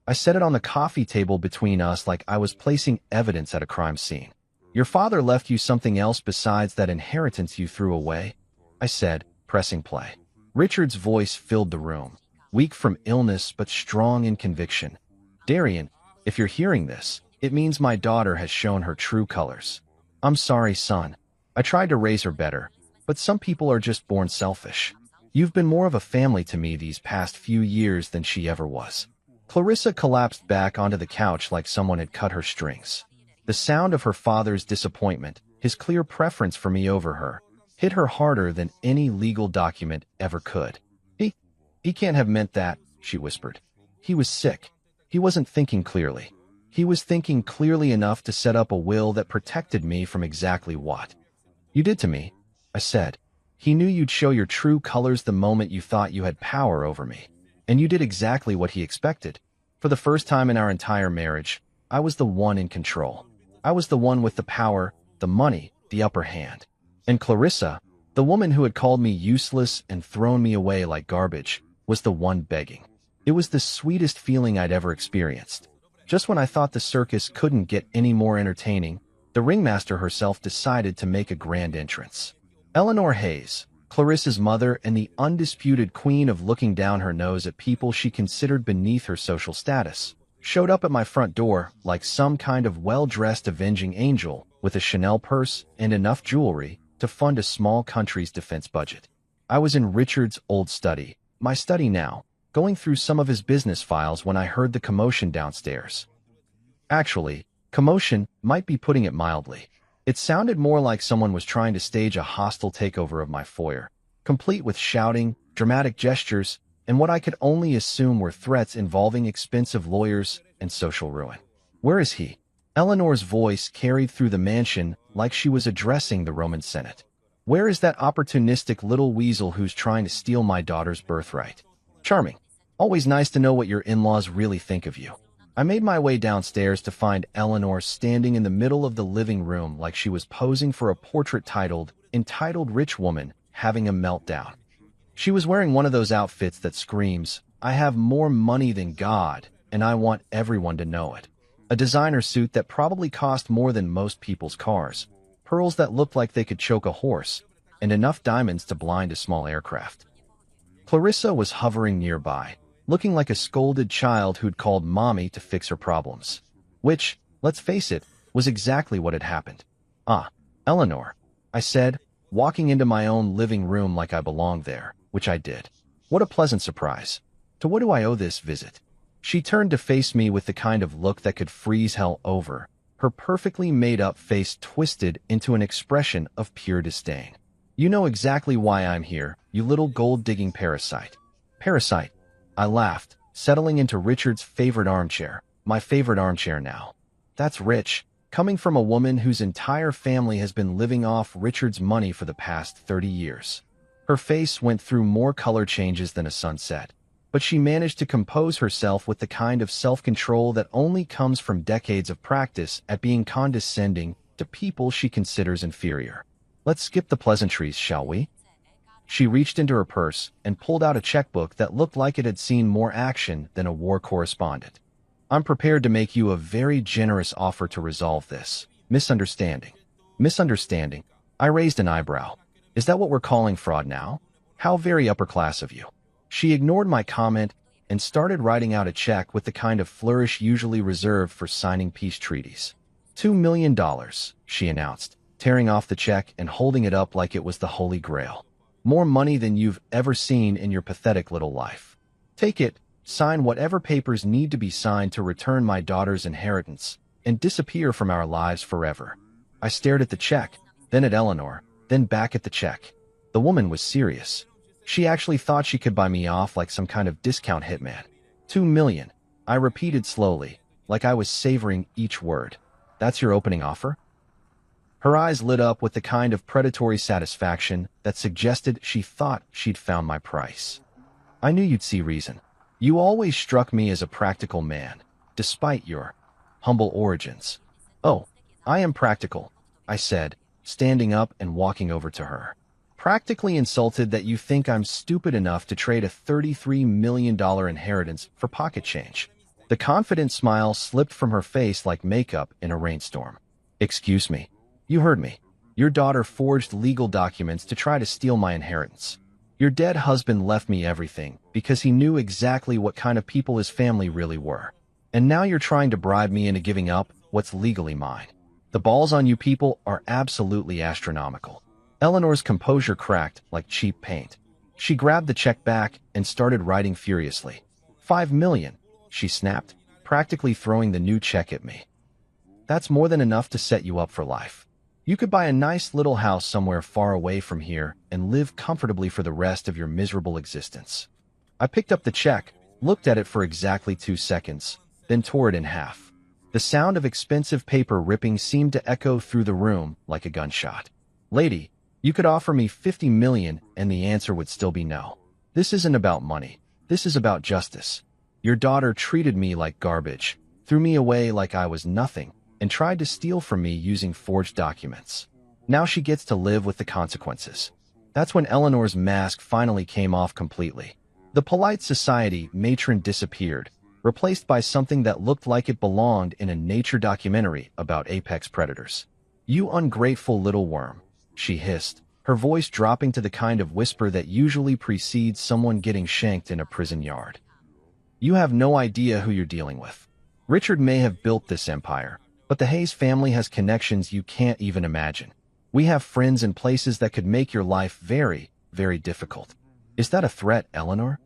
Speaker 1: I set it on the coffee table between us like I was placing evidence at a crime scene. Your father left you something else besides that inheritance you threw away, I said, pressing play. Richard's voice filled the room, weak from illness but strong in conviction. Darian, if you're hearing this, it means my daughter has shown her true colors. I'm sorry, son. I tried to raise her better, but some people are just born selfish. You've been more of a family to me these past few years than she ever was. Clarissa collapsed back onto the couch like someone had cut her strings. The sound of her father's disappointment, his clear preference for me over her, hit her harder than any legal document ever could. He can't have meant that, she whispered. He was sick. He wasn't thinking clearly. He was thinking clearly enough to set up a will that protected me from exactly what you did to me, I said. He knew you'd show your true colors the moment you thought you had power over me. And you did exactly what he expected. For the first time in our entire marriage, I was the one in control. I was the one with the power, the money, the upper hand. And Clarissa, the woman who had called me useless and thrown me away like garbage, was the one begging. It was the sweetest feeling I'd ever experienced. Just when I thought the circus couldn't get any more entertaining, the ringmaster herself decided to make a grand entrance. Eleanor Hayes, Clarissa's mother and the undisputed queen of looking down her nose at people she considered beneath her social status, showed up at my front door like some kind of well-dressed avenging angel with a Chanel purse and enough jewelry to fund a small country's defense budget. I was in Richard's old study, my study now, going through some of his business files when I heard the commotion downstairs. Actually, commotion might be putting it mildly. It sounded more like someone was trying to stage a hostile takeover of my foyer, complete with shouting, dramatic gestures, and what I could only assume were threats involving expensive lawyers and social ruin. Where is he? Eleanor's voice carried through the mansion like she was addressing the Roman Senate. Where is that opportunistic little weasel who's trying to steal my daughter's birthright? Charming. Always nice to know what your in-laws really think of you. I made my way downstairs to find Eleanor standing in the middle of the living room like she was posing for a portrait entitled Rich Woman Having a Meltdown. She was wearing one of those outfits that screams, "I have more money than God, and I want everyone to know it." A designer suit that probably cost more than most people's cars, pearls that looked like they could choke a horse, and enough diamonds to blind a small aircraft. Clarissa was hovering nearby, looking like a scolded child who'd called mommy to fix her problems. Which, let's face it, was exactly what had happened. "Ah, Eleanor," I said, walking into my own living room like I belonged there, which I did. "What a pleasant surprise. To what do I owe this visit?" She turned to face me with the kind of look that could freeze hell over, her perfectly made-up face twisted into an expression of pure disdain. "You know exactly why I'm here, you little gold-digging parasite." "Parasite?" I laughed, settling into Richard's favorite armchair, my favorite armchair now. That's rich, coming from a woman whose entire family has been living off Richard's money for the past 30 years. Her face went through more color changes than a sunset, but she managed to compose herself with the kind of self-control that only comes from decades of practice at being condescending to people she considers inferior. "Let's skip the pleasantries, shall we?" She reached into her purse and pulled out a checkbook that looked like it had seen more action than a war correspondent. "I'm prepared to make you a very generous offer to resolve this misunderstanding." "Misunderstanding?" I raised an eyebrow. "Is that what we're calling fraud now? How very upper class of you." She ignored my comment and started writing out a check with the kind of flourish usually reserved for signing peace treaties. $2 million, she announced, tearing off the check and holding it up like it was the Holy Grail. "More money than you've ever seen in your pathetic little life. Take it, sign whatever papers need to be signed to return my daughter's inheritance, and disappear from our lives forever." I stared at the check, then at Eleanor, then back at the check. The woman was serious. She actually thought she could buy me off like some kind of discount hitman. $2 million, I repeated slowly, like I was savoring each word. "That's your opening offer?" Her eyes lit up with the kind of predatory satisfaction that suggested she thought she'd found my price. "I knew you'd see reason. You always struck me as a practical man, despite your humble origins." "Oh, I am practical," I said, standing up and walking over to her. "Practically insulted that you think I'm stupid enough to trade a $33 million inheritance for pocket change." The confident smile slipped from her face like makeup in a rainstorm. "Excuse me. You heard me. Your daughter forged legal documents to try to steal my inheritance. Your dead husband left me everything because he knew exactly what kind of people his family really were. And now you're trying to bribe me into giving up what's legally mine. The balls on you people are absolutely astronomical." Eleanor's composure cracked like cheap paint. She grabbed the check back and started writing furiously. $5 million, she snapped, practically throwing the new check at me. "That's more than enough to set you up for life. You could buy a nice little house somewhere far away from here and live comfortably for the rest of your miserable existence." I picked up the check, looked at it for exactly 2 seconds, then tore it in half. The sound of expensive paper ripping seemed to echo through the room like a gunshot. "Lady, you could offer me $50 million and the answer would still be no. This isn't about money. This is about justice. Your daughter treated me like garbage, threw me away like I was nothing, and tried to steal from me using forged documents. Now she gets to live with the consequences." That's when Eleanor's mask finally came off completely. The polite society matron disappeared, replaced by something that looked like it belonged in a nature documentary about apex predators. "You ungrateful little worm," she hissed, her voice dropping to the kind of whisper that usually precedes someone getting shanked in a prison yard. "You have no idea who you're dealing with. Richard may have built this empire, but the Hayes family has connections you can't even imagine. We have friends in places that could make your life very, very difficult." "Is that a threat, Eleanor?"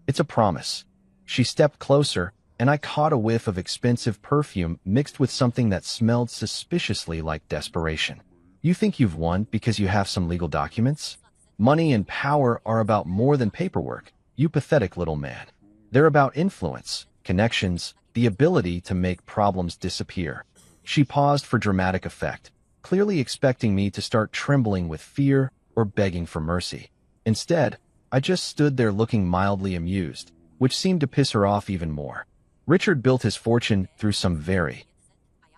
Speaker 1: "It's a promise." She stepped closer, and I caught a whiff of expensive perfume mixed with something that smelled suspiciously like desperation. "You think you've won because you have some legal documents? Money and power are about more than paperwork, you pathetic little man. They're about influence, connections, the ability to make problems disappear." She paused for dramatic effect, clearly expecting me to start trembling with fear or begging for mercy. Instead, I just stood there looking mildly amused, which seemed to piss her off even more. "Richard built his fortune through some very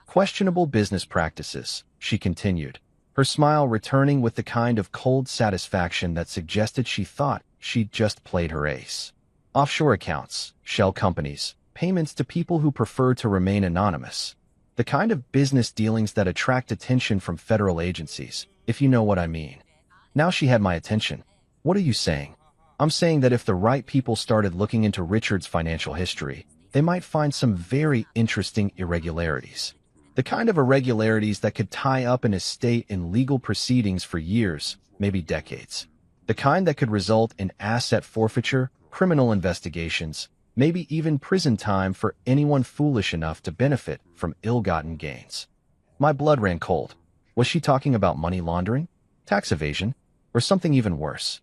Speaker 1: questionable business practices," she continued, her smile returning with the kind of cold satisfaction that suggested she thought she'd just played her ace. "Offshore accounts, shell companies, payments to people who prefer to remain anonymous. The kind of business dealings that attract attention from federal agencies, if you know what I mean." Now she had my attention. "What are you saying?" I'm saying that if the right people started looking into Richard's financial history, they might find some very interesting irregularities. The kind of irregularities that could tie up an estate in legal proceedings for years, maybe decades. The kind that could result in asset forfeiture, criminal investigations, maybe even prison time for anyone foolish enough to benefit from ill-gotten gains. My blood ran cold. Was she talking about money laundering, tax evasion, or something even worse?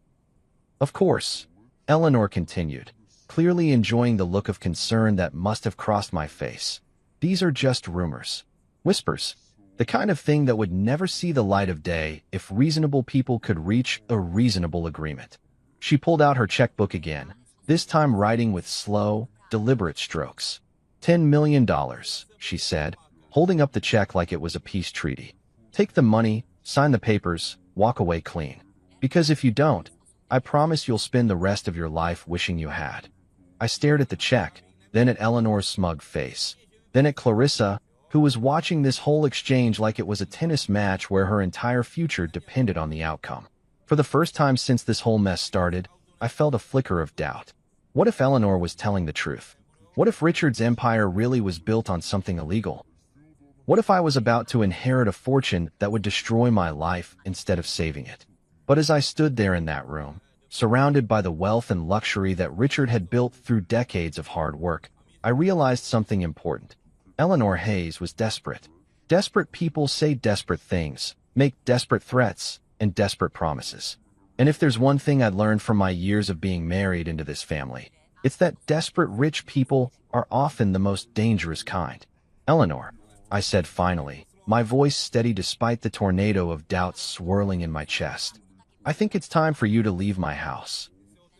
Speaker 1: Of course, Eleanor continued, clearly enjoying the look of concern that must have crossed my face. These are just rumors. Whispers. The kind of thing that would never see the light of day if reasonable people could reach a reasonable agreement. She pulled out her checkbook again, this time writing with slow, deliberate strokes. $10 million, she said, holding up the check like it was a peace treaty. Take the money, sign the papers, walk away clean. Because if you don't, I promise you'll spend the rest of your life wishing you had. I stared at the check, then at Eleanor's smug face, then at Clarissa, who was watching this whole exchange like it was a tennis match where her entire future depended on the outcome. For the first time since this whole mess started, I felt a flicker of doubt. What if Eleanor was telling the truth? What if Richard's empire really was built on something illegal? What if I was about to inherit a fortune that would destroy my life instead of saving it? But as I stood there in that room, surrounded by the wealth and luxury that Richard had built through decades of hard work, I realized something important. Eleanor Hayes was desperate. Desperate people say desperate things, make desperate threats, and desperate promises. And if there's one thing I'd learned from my years of being married into this family, it's that desperate rich people are often the most dangerous kind. Eleanor, I said finally, my voice steady despite the tornado of doubts swirling in my chest. I think it's time for you to leave my house.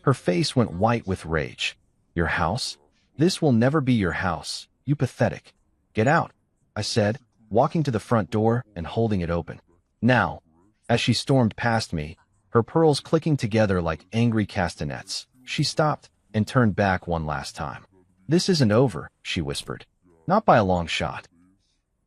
Speaker 1: Her face went white with rage. Your house? This will never be your house, you pathetic. Get out, I said, walking to the front door and holding it open. Now, as she stormed past me, her pearls clicking together like angry castanets, she stopped and turned back one last time. This isn't over, she whispered. Not by a long shot.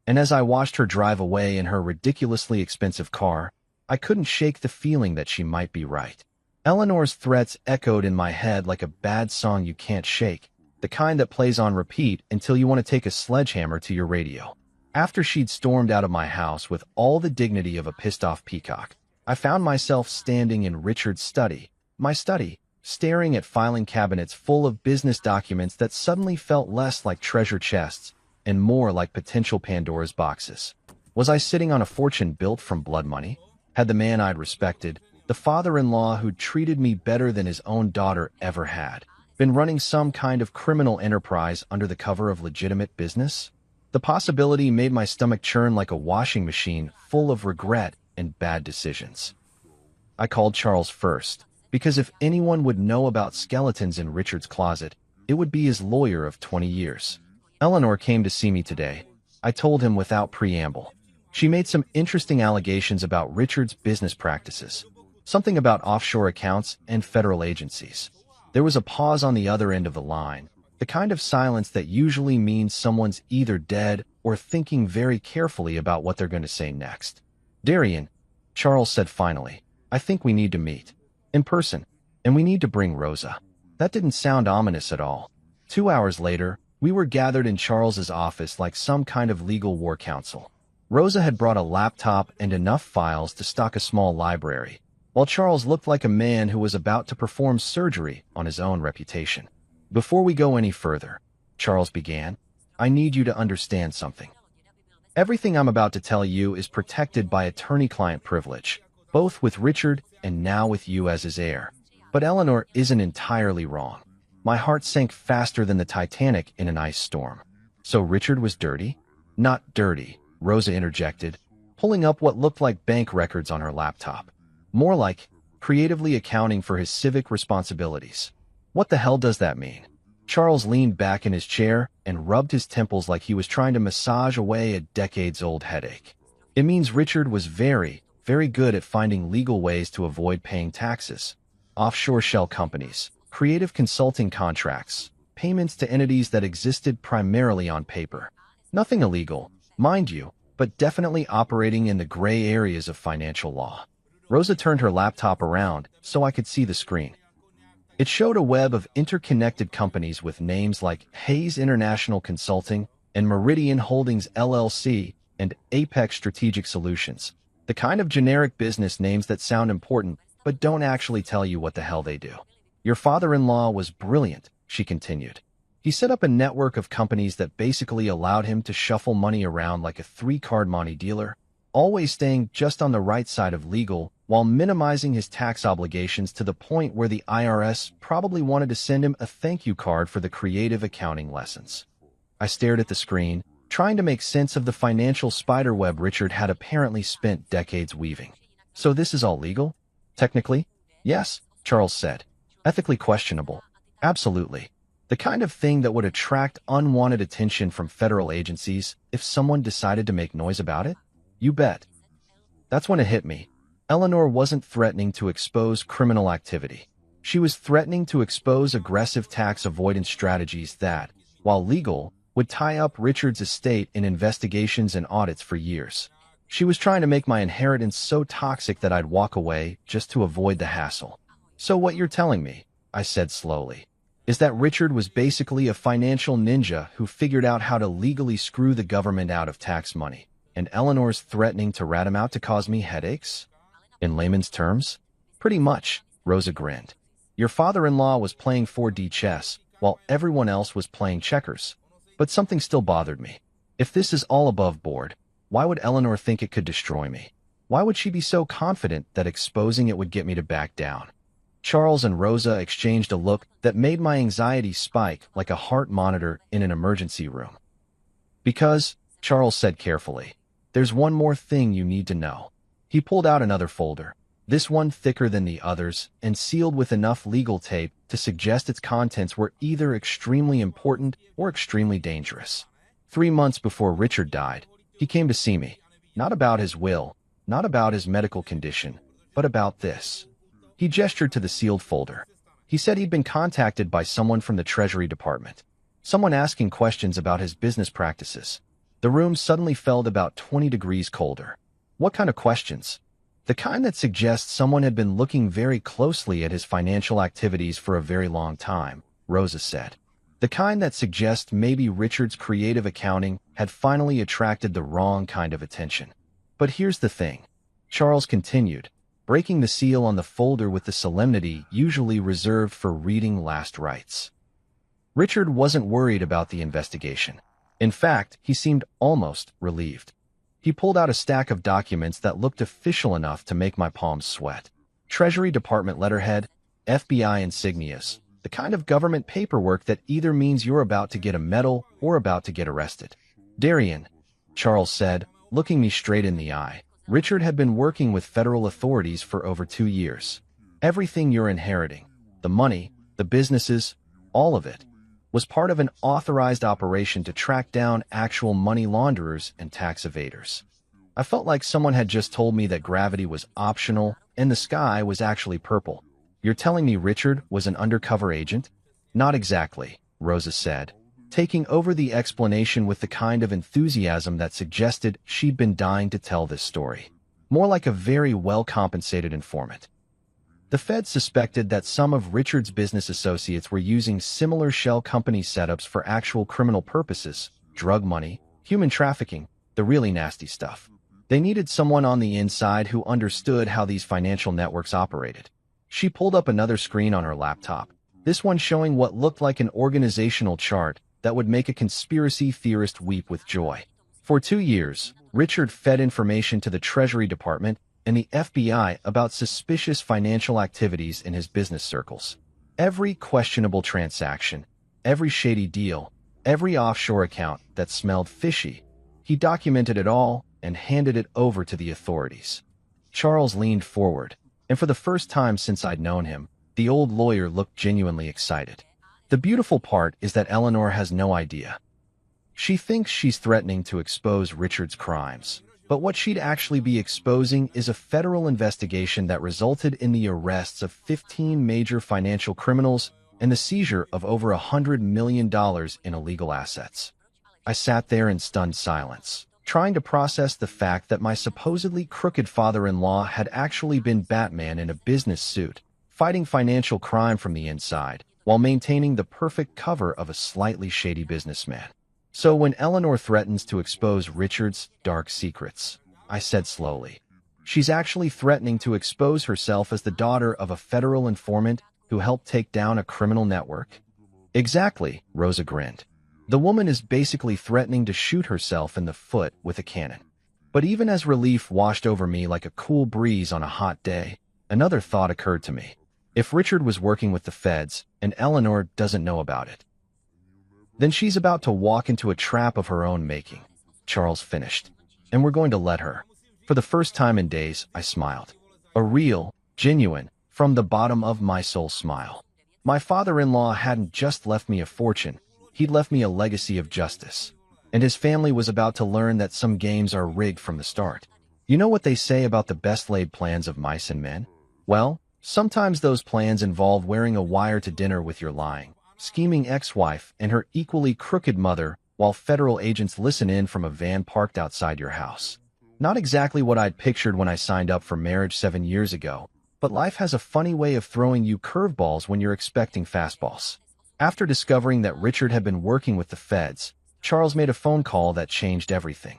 Speaker 1: And as I watched her drive away in her ridiculously expensive car, I couldn't shake the feeling that she might be right. Eleanor's threats echoed in my head like a bad song you can't shake, the kind that plays on repeat until you want to take a sledgehammer to your radio. After she'd stormed out of my house with all the dignity of a pissed-off peacock, I found myself standing in Richard's study, my study, staring at filing cabinets full of business documents that suddenly felt less like treasure chests and more like potential Pandora's boxes. Was I sitting on a fortune built from blood money? Had the man I'd respected, the father-in-law who'd treated me better than his own daughter ever had, been running some kind of criminal enterprise under the cover of legitimate business? The possibility made my stomach churn like a washing machine full of regret and bad decisions. I called Charles first, because if anyone would know about skeletons in Richard's closet, it would be his lawyer of 20 years. Eleanor came to see me today, I told him without preamble. She made some interesting allegations about Richard's business practices, something about offshore accounts and federal agencies. There was a pause on the other end of the line, the kind of silence that usually means someone's either dead or thinking very carefully about what they're going to say next. Darian, Charles said finally, I think we need to meet. In person. And we need to bring Rosa. That didn't sound ominous at all. 2 hours later, we were gathered in Charles's office like some kind of legal war council. Rosa had brought a laptop and enough files to stock a small library, while Charles looked like a man who was about to perform surgery on his own reputation. Before we go any further, Charles began, I need you to understand something. Everything I'm about to tell you is protected by attorney-client privilege, both with Richard and now with you as his heir. But Eleanor isn't entirely wrong. My heart sank faster than the Titanic in an ice storm. So Richard was dirty? Not dirty, Rosa interjected, pulling up what looked like bank records on her laptop. More like creatively accounting for his civic responsibilities. What the hell does that mean? Charles leaned back in his chair and rubbed his temples like he was trying to massage away a decades-old headache. It means Richard was very, very good at finding legal ways to avoid paying taxes. Offshore shell companies, creative consulting contracts, payments to entities that existed primarily on paper. Nothing illegal, mind you, but definitely operating in the gray areas of financial law. Rosa turned her laptop around so I could see the screen. It showed a web of interconnected companies with names like Hayes International Consulting and Meridian Holdings LLC and Apex Strategic Solutions, the kind of generic business names that sound important but don't actually tell you what the hell they do. Your father-in-law was brilliant, she continued. He set up a network of companies that basically allowed him to shuffle money around like a three-card money dealer, always staying just on the right side of legal while minimizing his tax obligations to the point where the IRS probably wanted to send him a thank you card for the creative accounting lessons. I stared at the screen, trying to make sense of the financial spiderweb Richard had apparently spent decades weaving. So this is all legal? Technically? Yes, Charles said. Ethically questionable? Absolutely. The kind of thing that would attract unwanted attention from federal agencies if someone decided to make noise about it? You bet. That's when it hit me. Eleanor wasn't threatening to expose criminal activity. She was threatening to expose aggressive tax avoidance strategies that, while legal, would tie up Richard's estate in investigations and audits for years. She was trying to make my inheritance so toxic that I'd walk away just to avoid the hassle. So what you're telling me, I said slowly, is that Richard was basically a financial ninja who figured out how to legally screw the government out of tax money, and Eleanor's threatening to rat him out to cause me headaches? In layman's terms? Pretty much, Rosa grinned. Your father-in-law was playing 4D chess, while everyone else was playing checkers. But something still bothered me. If this is all above board, why would Eleanor think it could destroy me? Why would she be so confident that exposing it would get me to back down? Charles and Rosa exchanged a look that made my anxiety spike like a heart monitor in an emergency room. Because, Charles said carefully, there's one more thing you need to know. He pulled out another folder, this one thicker than the others and sealed with enough legal tape to suggest its contents were either extremely important or extremely dangerous. 3 months before Richard died, he came to see me, not about his will, not about his medical condition, but about this. He gestured to the sealed folder. He said he'd been contacted by someone from the Treasury Department, someone asking questions about his business practices. The room suddenly felt about 20 degrees colder. What kind of questions? The kind that suggests someone had been looking very closely at his financial activities for a very long time, Rosa said. The kind that suggests maybe Richard's creative accounting had finally attracted the wrong kind of attention. But here's the thing, Charles continued, breaking the seal on the folder with the solemnity usually reserved for reading last rites. Richard wasn't worried about the investigation. In fact, he seemed almost relieved. He pulled out a stack of documents that looked official enough to make my palms sweat. Treasury Department letterhead, FBI insignias, the kind of government paperwork that either means you're about to get a medal or about to get arrested. Darian, Charles said, looking me straight in the eye, Richard had been working with federal authorities for over 2 years. Everything you're inheriting, the money, the businesses, all of it, was part of an authorized operation to track down actual money launderers and tax evaders. I felt like someone had just told me that gravity was optional and the sky was actually purple. You're telling me Richard was an undercover agent? Not exactly, Rosa said, taking over the explanation with the kind of enthusiasm that suggested she'd been dying to tell this story. More like a very well-compensated informant. The Fed suspected that some of Richard's business associates were using similar shell company setups for actual criminal purposes, drug money, human trafficking, the really nasty stuff. They needed someone on the inside who understood how these financial networks operated. She pulled up another screen on her laptop, this one showing what looked like an organizational chart that would make a conspiracy theorist weep with joy. For 2 years, Richard fed information to the Treasury Department and the FBI about suspicious financial activities in his business circles. Every questionable transaction, every shady deal, every offshore account that smelled fishy, he documented it all and handed it over to the authorities. Charles leaned forward, and for the first time since I'd known him, the old lawyer looked genuinely excited. The beautiful part is that Eleanor has no idea. She thinks she's threatening to expose Richard's crimes. But what she'd actually be exposing is a federal investigation that resulted in the arrests of 15 major financial criminals and the seizure of over $100 million in illegal assets. I sat there in stunned silence, trying to process the fact that my supposedly crooked father-in-law had actually been Batman in a business suit, fighting financial crime from the inside, while maintaining the perfect cover of a slightly shady businessman. So when Eleanor threatens to expose Richard's dark secrets, I said slowly, she's actually threatening to expose herself as the daughter of a federal informant who helped take down a criminal network. Exactly, Rosa grinned. The woman is basically threatening to shoot herself in the foot with a cannon. But even as relief washed over me like a cool breeze on a hot day, another thought occurred to me. If Richard was working with the feds and Eleanor doesn't know about it, then she's about to walk into a trap of her own making. Charles finished. And we're going to let her. For the first time in days, I smiled. A real, genuine, from the bottom of my soul smile. My father-in-law hadn't just left me a fortune, he'd left me a legacy of justice. And his family was about to learn that some games are rigged from the start. You know what they say about the best-laid plans of mice and men? Well, sometimes those plans involve wearing a wire to dinner with your lying, scheming ex-wife and her equally crooked mother while federal agents listen in from a van parked outside your house. Not exactly what I'd pictured when I signed up for marriage 7 years ago, but life has a funny way of throwing you curveballs when you're expecting fastballs. After discovering that Richard had been working with the feds, Charles made a phone call that changed everything.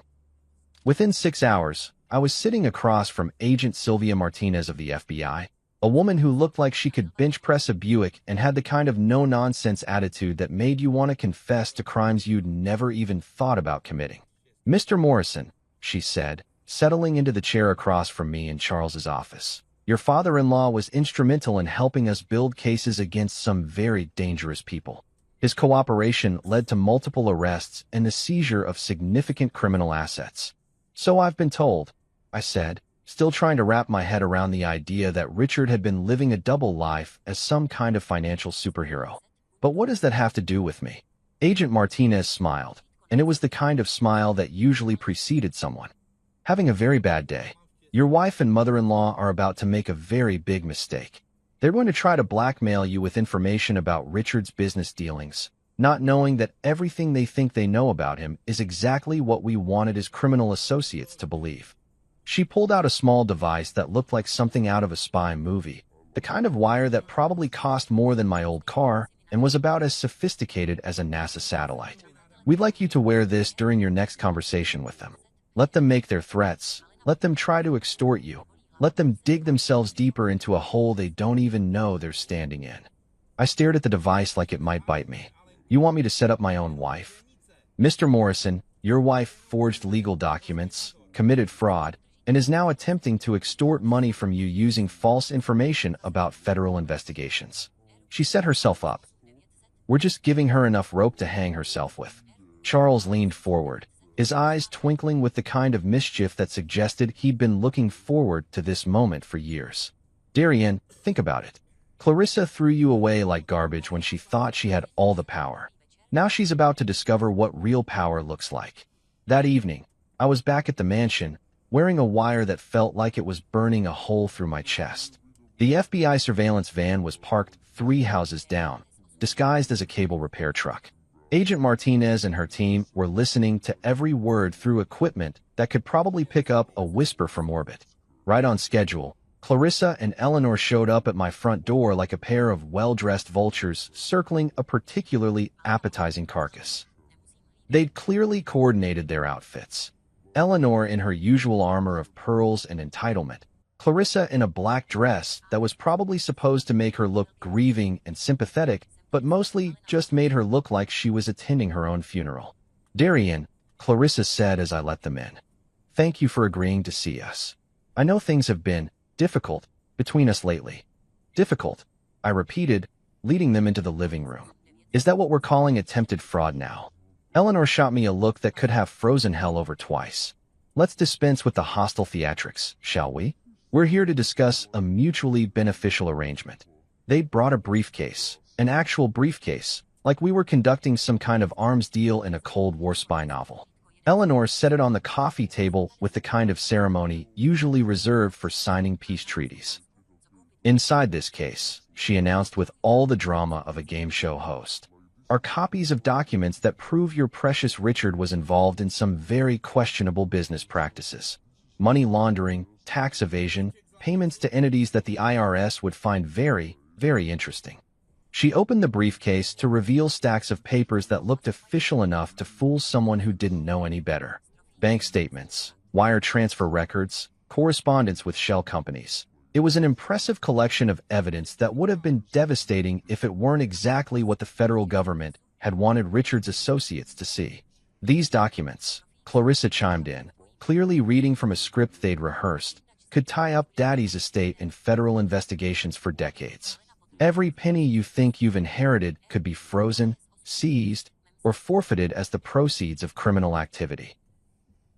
Speaker 1: Within 6 hours, I was sitting across from Agent Sylvia Martinez of the FBI, a woman who looked like she could bench press a Buick and had the kind of no-nonsense attitude that made you want to confess to crimes you'd never even thought about committing. "Mr. Morrison," she said, settling into the chair across from me in Charles's office. "Your father-in-law was instrumental in helping us build cases against some very dangerous people. His cooperation led to multiple arrests and the seizure of significant criminal assets." "So I've been told," I said, still trying to wrap my head around the idea that Richard had been living a double life as some kind of financial superhero. "But what does that have to do with me?" Agent Martinez smiled, and it was the kind of smile that usually preceded someone having a very bad day. "Your wife and mother-in-law are about to make a very big mistake. They're going to try to blackmail you with information about Richard's business dealings, not knowing that everything they think they know about him is exactly what we wanted his criminal associates to believe." She pulled out a small device that looked like something out of a spy movie, the kind of wire that probably cost more than my old car and was about as sophisticated as a NASA satellite. "We'd like you to wear this during your next conversation with them. Let them make their threats. Let them try to extort you. Let them dig themselves deeper into a hole they don't even know they're standing in." I stared at the device like it might bite me. "You want me to set up my own wife?" "Mr. Morrison, your wife forged legal documents, committed fraud, and is now attempting to extort money from you using false information about federal investigations. She set herself up. We're just giving her enough rope to hang herself with." Charles leaned forward, his eyes twinkling with the kind of mischief that suggested he'd been looking forward to this moment for years. "Darian, think about it. Clarissa threw you away like garbage when she thought she had all the power. Now she's about to discover what real power looks like." That evening, I was back at the mansion, wearing a wire that felt like it was burning a hole through my chest. The FBI surveillance van was parked 3 houses down, disguised as a cable repair truck. Agent Martinez and her team were listening to every word through equipment that could probably pick up a whisper from orbit. Right on schedule, Clarissa and Eleanor showed up at my front door like a pair of well-dressed vultures circling a particularly appetizing carcass. They'd clearly coordinated their outfits. Eleanor in her usual armor of pearls and entitlement, Clarissa in a black dress that was probably supposed to make her look grieving and sympathetic, but mostly just made her look like she was attending her own funeral. "Darian," Clarissa said as I let them in, "thank you for agreeing to see us. I know things have been difficult between us lately." "Difficult," I repeated, leading them into the living room. "Is that what we're calling attempted fraud now?" Eleanor shot me a look that could have frozen hell over twice. "Let's dispense with the hostile theatrics, shall we? We're here to discuss a mutually beneficial arrangement." They brought a briefcase, an actual briefcase, like we were conducting some kind of arms deal in a Cold War spy novel. Eleanor set it on the coffee table with the kind of ceremony usually reserved for signing peace treaties. "Inside this case," she announced with all the drama of a game show host, "are copies of documents that prove your precious Richard was involved in some very questionable business practices. Money laundering, tax evasion, payments to entities that the IRS would find very, very interesting. She opened the briefcase to reveal stacks of papers that looked official enough to fool someone who didn't know any better. Bank statements, wire transfer records, correspondence with shell companies. It was an impressive collection of evidence that would have been devastating if it weren't exactly what the federal government had wanted Richard's associates to see. These documents, Clarissa chimed in, clearly reading from a script they'd rehearsed, could tie up Daddy's estate in federal investigations for decades. Every penny you think you've inherited could be frozen, seized, or forfeited as the proceeds of criminal activity.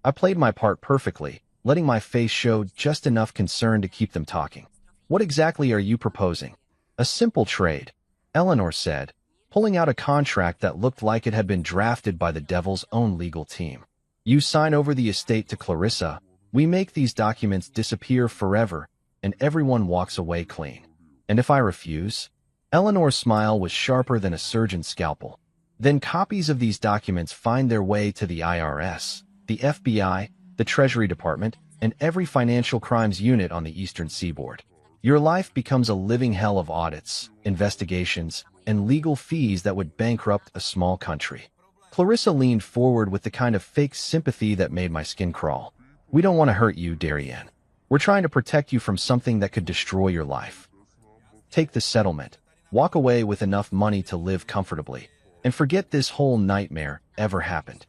Speaker 1: I played my part perfectly, letting my face show just enough concern to keep them talking. What exactly are you proposing? A simple trade, Eleanor said, pulling out a contract that looked like it had been drafted by the devil's own legal team. You sign over the estate to Clarissa, we make these documents disappear forever, and everyone walks away clean. And if I refuse? Eleanor's smile was sharper than a surgeon's scalpel. Then copies of these documents find their way to the IRS, the FBI, the Treasury Department, and every financial crimes unit on the Eastern Seaboard. Your life becomes a living hell of audits, investigations, and legal fees that would bankrupt a small country. Clarissa leaned forward with the kind of fake sympathy that made my skin crawl. We don't want to hurt you, Darien. We're trying to protect you from something that could destroy your life. Take the settlement, walk away with enough money to live comfortably, and forget this whole nightmare ever happened.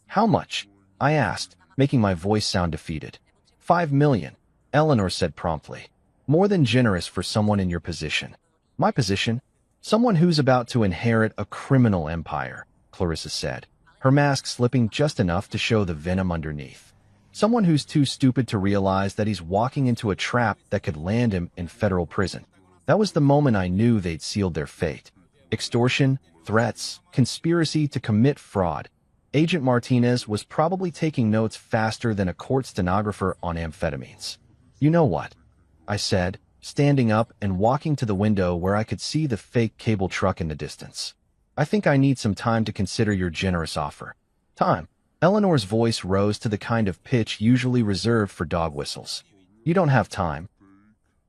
Speaker 1: How much? I asked, making my voice sound defeated. $5 million, Eleanor said promptly. More than generous for someone in your position. My position? Someone who's about to inherit a criminal empire, Clarissa said, her mask slipping just enough to show the venom underneath. Someone who's too stupid to realize that he's walking into a trap that could land him in federal prison. That was the moment I knew they'd sealed their fate. Extortion, threats, conspiracy to commit fraud. Agent Martinez was probably taking notes faster than a court stenographer on amphetamines. You know what? I said, standing up and walking to the window where I could see the fake cable truck in the distance. I think I need some time to consider your generous offer. Time. Eleanor's voice rose to the kind of pitch usually reserved for dog whistles. You don't have time.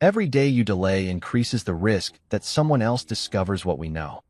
Speaker 1: Every day you delay increases the risk that someone else discovers what we know.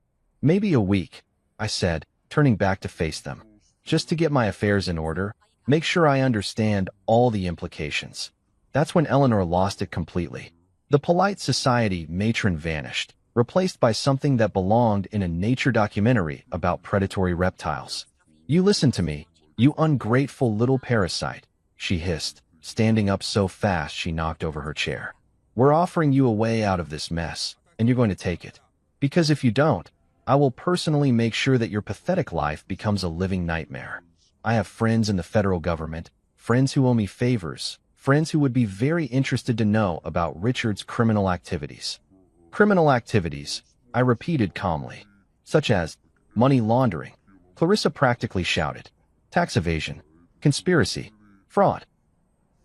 Speaker 1: Maybe a week, I said, turning back to face them. Just to get my affairs in order, make sure I understand all the implications. That's when Eleanor lost it completely. The polite society matron vanished, replaced by something that belonged in a nature documentary about predatory reptiles. You listen to me, you ungrateful little parasite, she hissed, standing up so fast she knocked over her chair. We're offering you a way out of this mess, and you're going to take it. Because if you don't, I will personally make sure that your pathetic life becomes a living nightmare. I have friends in the federal government, friends who owe me favors, friends who would be very interested to know about Richard's criminal activities. Criminal activities, I repeated calmly, such as money laundering. Clarissa practically shouted. Tax evasion, conspiracy, fraud.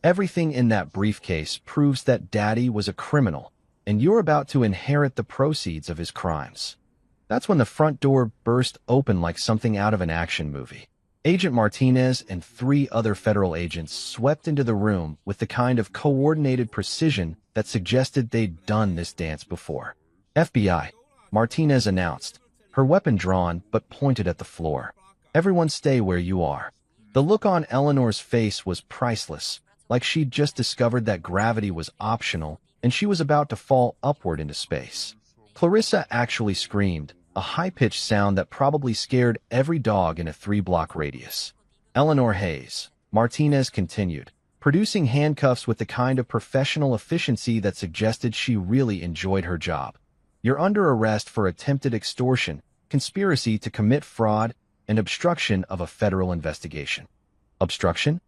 Speaker 1: Everything in that briefcase proves that Daddy was a criminal, and you're about to inherit the proceeds of his crimes. That's when the front door burst open like something out of an action movie. Agent Martinez and 3 other federal agents swept into the room with the kind of coordinated precision that suggested they'd done this dance before. FBI, Martinez announced, her weapon drawn but pointed at the floor. Everyone stay where you are. The look on Eleanor's face was priceless, like she'd just discovered that gravity was optional and she was about to fall upward into space. Clarissa actually screamed, a high-pitched sound that probably scared every dog in a 3-block radius. Eleanor Hayes, Martinez continued, producing handcuffs with the kind of professional efficiency that suggested she really enjoyed her job. You're under arrest for attempted extortion, conspiracy to commit fraud, and obstruction of a federal investigation. Obstruction?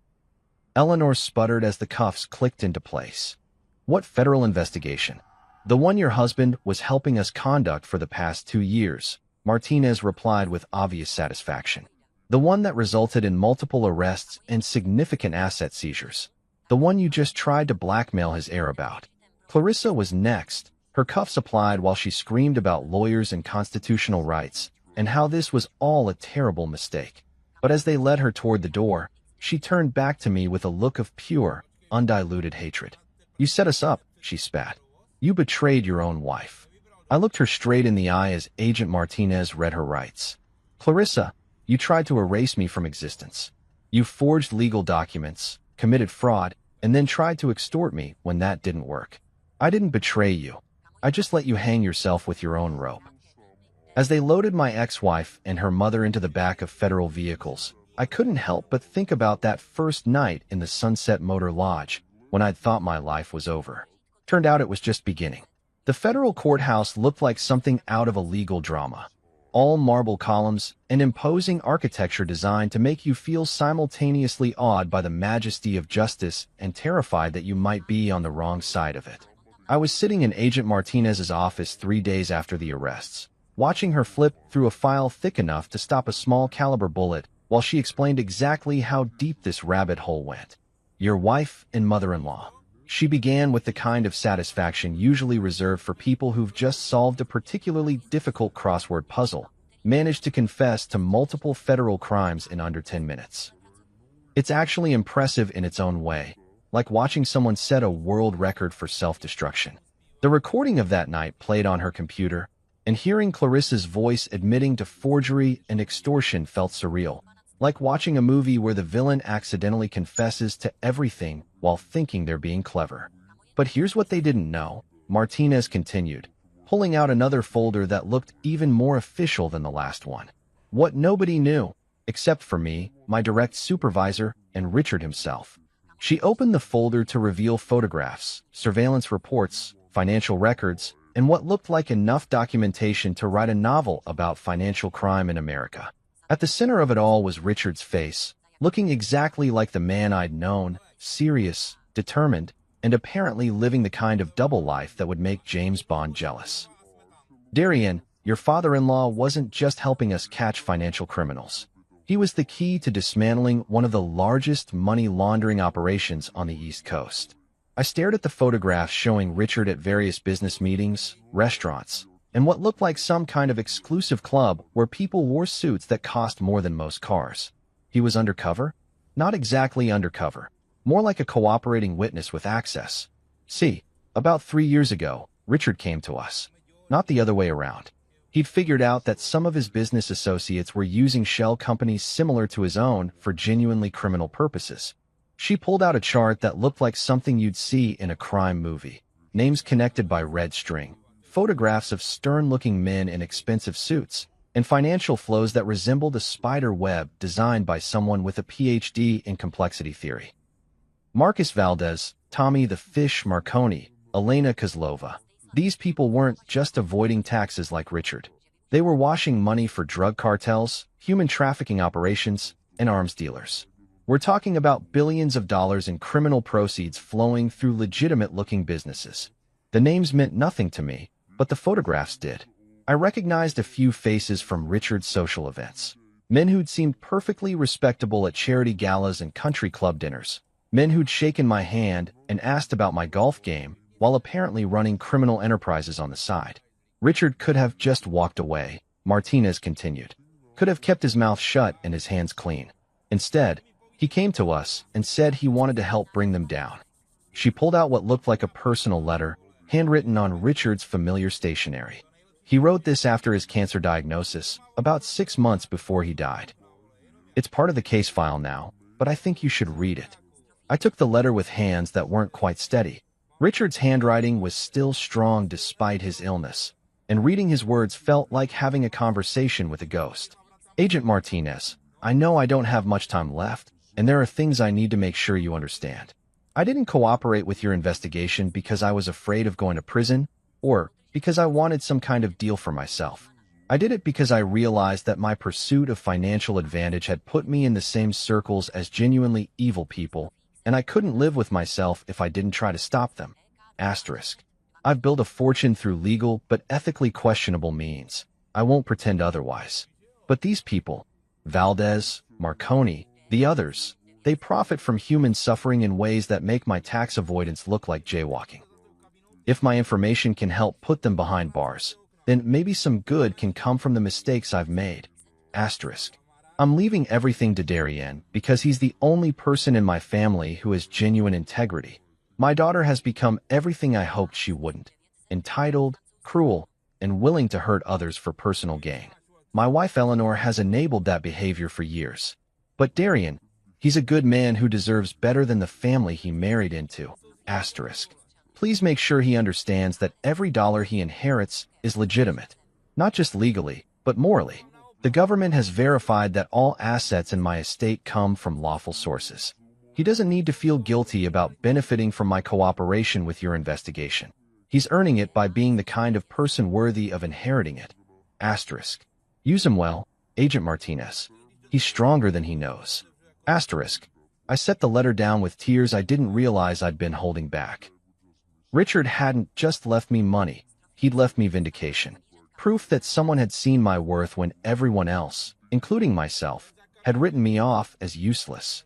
Speaker 1: Eleanor sputtered as the cuffs clicked into place. What federal investigation? The one your husband was helping us conduct for the past 2 years, Martinez replied with obvious satisfaction. The one that resulted in multiple arrests and significant asset seizures. The one you just tried to blackmail his heir about. Clarissa was next, her cuffs applied while she screamed about lawyers and constitutional rights, and how this was all a terrible mistake. But as they led her toward the door, she turned back to me with a look of pure, undiluted hatred. You set us up, she spat. You betrayed your own wife. I looked her straight in the eye as Agent Martinez read her rights. Clarissa, you tried to erase me from existence. You forged legal documents, committed fraud, and then tried to extort me when that didn't work. I didn't betray you. I just let you hang yourself with your own rope. As they loaded my ex-wife and her mother into the back of federal vehicles, I couldn't help but think about that first night in the Sunset Motor Lodge when I'd thought my life was over. Turned out it was just beginning. The federal courthouse looked like something out of a legal drama. All marble columns and imposing architecture designed to make you feel simultaneously awed by the majesty of justice and terrified that you might be on the wrong side of it. I was sitting in Agent Martinez's office 3 days after the arrests, watching her flip through a file thick enough to stop a small caliber bullet while she explained exactly how deep this rabbit hole went. Your wife and mother-in-law. She began with the kind of satisfaction usually reserved for people who've just solved a particularly difficult crossword puzzle, managed to confess to multiple federal crimes in under 10 minutes. It's actually impressive in its own way, like watching someone set a world record for self-destruction. The recording of that night played on her computer, and hearing Clarissa's voice admitting to forgery and extortion felt surreal, like watching a movie where the villain accidentally confesses to everything while thinking they're being clever. But here's what they didn't know, Martinez continued, pulling out another folder that looked even more official than the last one. What nobody knew, except for me, my direct supervisor, and Richard himself. She opened the folder to reveal photographs, surveillance reports, financial records, and what looked like enough documentation to write a novel about financial crime in America. At the center of it all was Richard's face, looking exactly like the man I'd known, serious, determined, and apparently living the kind of double life that would make James Bond jealous. Darian, your father-in-law wasn't just helping us catch financial criminals. He was the key to dismantling one of the largest money laundering operations on the East Coast. I stared at the photographs showing Richard at various business meetings, restaurants, and what looked like some kind of exclusive club where people wore suits that cost more than most cars. He was undercover? Not exactly undercover. More like a cooperating witness with access. See, about 3 years ago, Richard came to us. Not the other way around. He'd figured out that some of his business associates were using shell companies similar to his own for genuinely criminal purposes. She pulled out a chart that looked like something you'd see in a crime movie. Names connected by red string, photographs of stern-looking men in expensive suits, and financial flows that resembled a spider web designed by someone with a PhD in complexity theory. Marcus Valdez, Tommy the Fish Marconi, Elena Kozlova. These people weren't just avoiding taxes like Richard. They were washing money for drug cartels, human trafficking operations, and arms dealers. We're talking about billions of dollars in criminal proceeds flowing through legitimate-looking businesses. The names meant nothing to me, but the photographs did. I recognized a few faces from Richard's social events. Men who'd seemed perfectly respectable at charity galas and country club dinners. Men who'd shaken my hand and asked about my golf game, while apparently running criminal enterprises on the side. Richard could have just walked away, Martinez continued. Could have kept his mouth shut and his hands clean. Instead, he came to us and said he wanted to help bring them down. She pulled out what looked like a personal letter, handwritten on Richard's familiar stationery. He wrote this after his cancer diagnosis, about 6 months before he died. It's part of the case file now, but I think you should read it. I took the letter with hands that weren't quite steady. Richard's handwriting was still strong despite his illness, and reading his words felt like having a conversation with a ghost. Agent Martinez, I know I don't have much time left, and there are things I need to make sure you understand. I didn't cooperate with your investigation because I was afraid of going to prison, or because I wanted some kind of deal for myself. I did it because I realized that my pursuit of financial advantage had put me in the same circles as genuinely evil people, and I couldn't live with myself if I didn't try to stop them. Asterisk. I've built a fortune through legal but ethically questionable means. I won't pretend otherwise. But these people, Valdez, Marconi, the others, they profit from human suffering in ways that make my tax avoidance look like jaywalking. If my information can help put them behind bars, then maybe some good can come from the mistakes I've made. Asterisk. I'm leaving everything to Darian because he's the only person in my family who has genuine integrity. My daughter has become everything I hoped she wouldn't: entitled, cruel, and willing to hurt others for personal gain. My wife Eleanor has enabled that behavior for years. But Darian, he's a good man who deserves better than the family he married into. Asterisk. Please make sure he understands that every dollar he inherits is legitimate, not just legally, but morally. The government has verified that all assets in my estate come from lawful sources. He doesn't need to feel guilty about benefiting from my cooperation with your investigation. He's earning it by being the kind of person worthy of inheriting it. Asterisk. Use him well, Agent Martinez. He's stronger than he knows. Asterisk. I set the letter down with tears I didn't realize I'd been holding back. Richard hadn't just left me money, he'd left me vindication. Proof that someone had seen my worth when everyone else, including myself, had written me off as useless.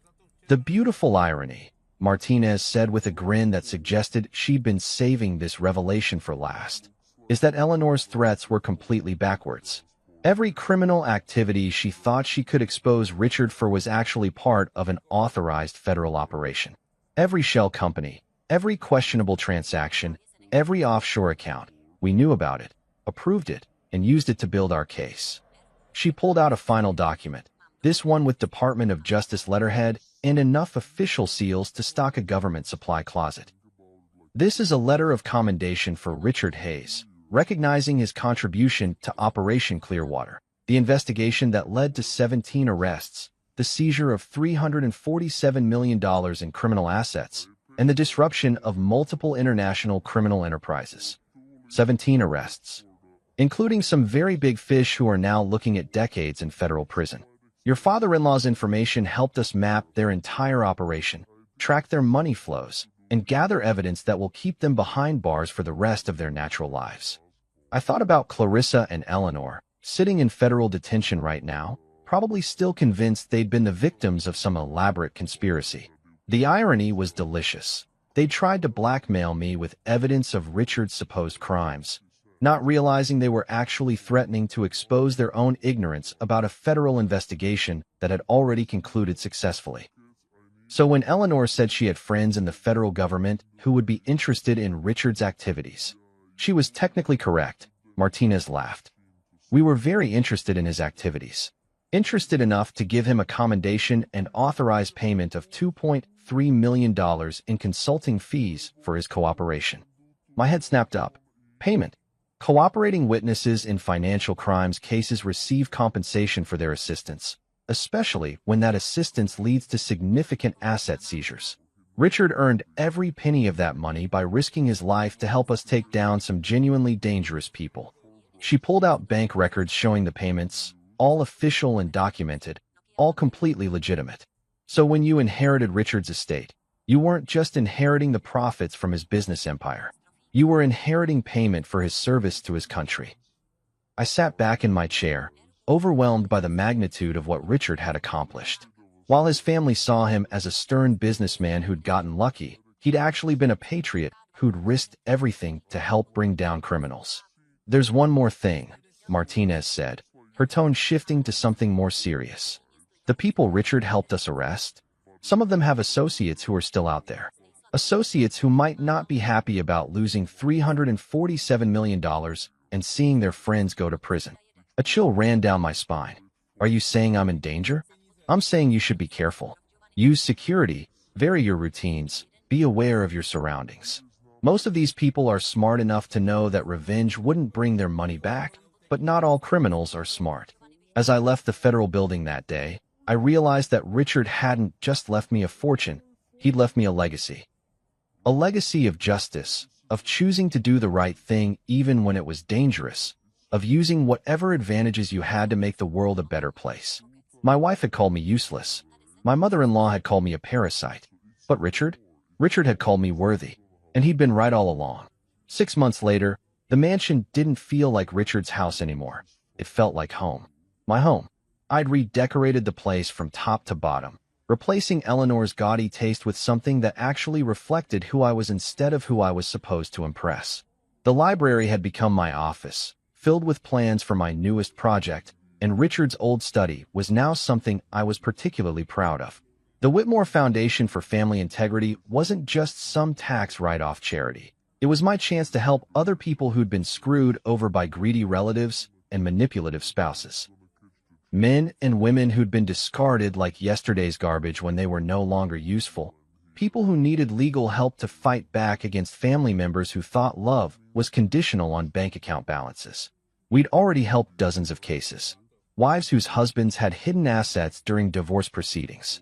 Speaker 1: The beautiful irony, Martinez said with a grin that suggested she'd been saving this revelation for last, is that Eleanor's threats were completely backwards. Every criminal activity she thought she could expose Richard for was actually part of an authorized federal operation. Every shell company, every questionable transaction, every offshore account, we knew about it, approved it, and used it to build our case. She pulled out a final document, this one with Department of Justice letterhead and enough official seals to stock a government supply closet. This is a letter of commendation for Richard Hayes, recognizing his contribution to Operation Clearwater, the investigation that led to 17 arrests, the seizure of $347 million in criminal assets, and the disruption of multiple international criminal enterprises. 17 arrests, including some very big fish who are now looking at decades in federal prison. Your father-in-law's information helped us map their entire operation, track their money flows, and gather evidence that will keep them behind bars for the rest of their natural lives. I thought about Clarissa and Eleanor, sitting in federal detention right now, probably still convinced they'd been the victims of some elaborate conspiracy. The irony was delicious. They tried to blackmail me with evidence of Richard's supposed crimes, not realizing they were actually threatening to expose their own ignorance about a federal investigation that had already concluded successfully. So when Eleanor said she had friends in the federal government who would be interested in Richard's activities, she was technically correct. Martinez laughed. We were very interested in his activities. Interested enough to give him a commendation and authorize payment of $2.3 million in consulting fees for his cooperation. My head snapped up. Payment. Cooperating witnesses in financial crimes cases receive compensation for their assistance, especially when that assistance leads to significant asset seizures. Richard earned every penny of that money by risking his life to help us take down some genuinely dangerous people. She pulled out bank records showing the payments, all official and documented, all completely legitimate. So when you inherited Richard's estate, you weren't just inheriting the profits from his business empire. You were inheriting payment for his service to his country. I sat back in my chair, overwhelmed by the magnitude of what Richard had accomplished. While his family saw him as a stern businessman who'd gotten lucky, he'd actually been a patriot who'd risked everything to help bring down criminals. There's one more thing, Martinez said, her tone shifting to something more serious. The people Richard helped us arrest, some of them have associates who are still out there. Associates who might not be happy about losing $347 million and seeing their friends go to prison. A chill ran down my spine. Are you saying I'm in danger? I'm saying you should be careful. Use security, vary your routines, be aware of your surroundings. Most of these people are smart enough to know that revenge wouldn't bring their money back, but not all criminals are smart. As I left the federal building that day, I realized that Richard hadn't just left me a fortune, he'd left me a legacy. A legacy of justice, of choosing to do the right thing even when it was dangerous, of using whatever advantages you had to make the world a better place. My wife had called me useless. My mother-in-law had called me a parasite. But Richard had called me worthy. And he'd been right all along. 6 months later, the mansion didn't feel like Richard's house anymore. It felt like home. My home. I'd redecorated the place from top to bottom, replacing Eleanor's gaudy taste with something that actually reflected who I was instead of who I was supposed to impress. The library had become my office, filled with plans for my newest project, and Richard's old study was now something I was particularly proud of. The Whitmore Foundation for Family Integrity wasn't just some tax write-off charity. It was my chance to help other people who'd been screwed over by greedy relatives and manipulative spouses. Men and women who'd been discarded like yesterday's garbage when they were no longer useful. People who needed legal help to fight back against family members who thought love was conditional on bank account balances. We'd already helped dozens of cases. Wives whose husbands had hidden assets during divorce proceedings.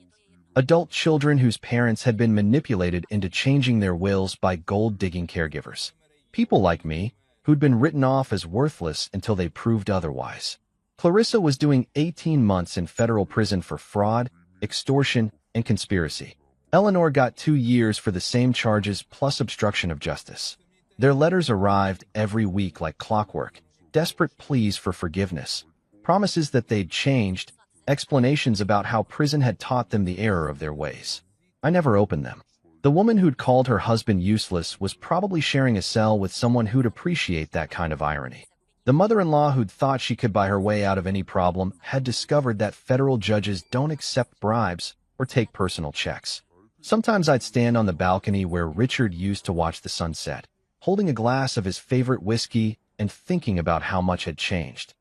Speaker 1: Adult children whose parents had been manipulated into changing their wills by gold-digging caregivers. People like me, who'd been written off as worthless until they proved otherwise. Clarissa was doing 18 months in federal prison for fraud, extortion, and conspiracy. Eleanor got 2 years for the same charges plus obstruction of justice. Their letters arrived every week like clockwork, desperate pleas for forgiveness, promises that they'd changed, explanations about how prison had taught them the error of their ways. I never opened them. The woman who'd called her husband useless was probably sharing a cell with someone who'd appreciate that kind of irony. The mother-in-law who'd thought she could buy her way out of any problem had discovered that federal judges don't accept bribes or take personal checks. Sometimes I'd stand on the balcony where Richard used to watch the sunset, holding a glass of his favorite whiskey and thinking about how much had changed.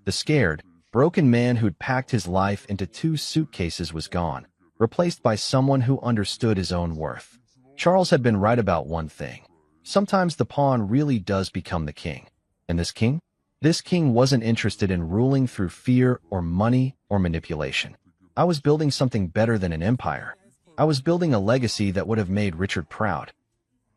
Speaker 1: The scared, broken man who'd packed his life into 2 suitcases was gone, replaced by someone who understood his own worth. Charles had been right about one thing. Sometimes the pawn really does become the king. And this king? This king wasn't interested in ruling through fear or money or manipulation. I was building something better than an empire. I was building a legacy that would have made Richard proud.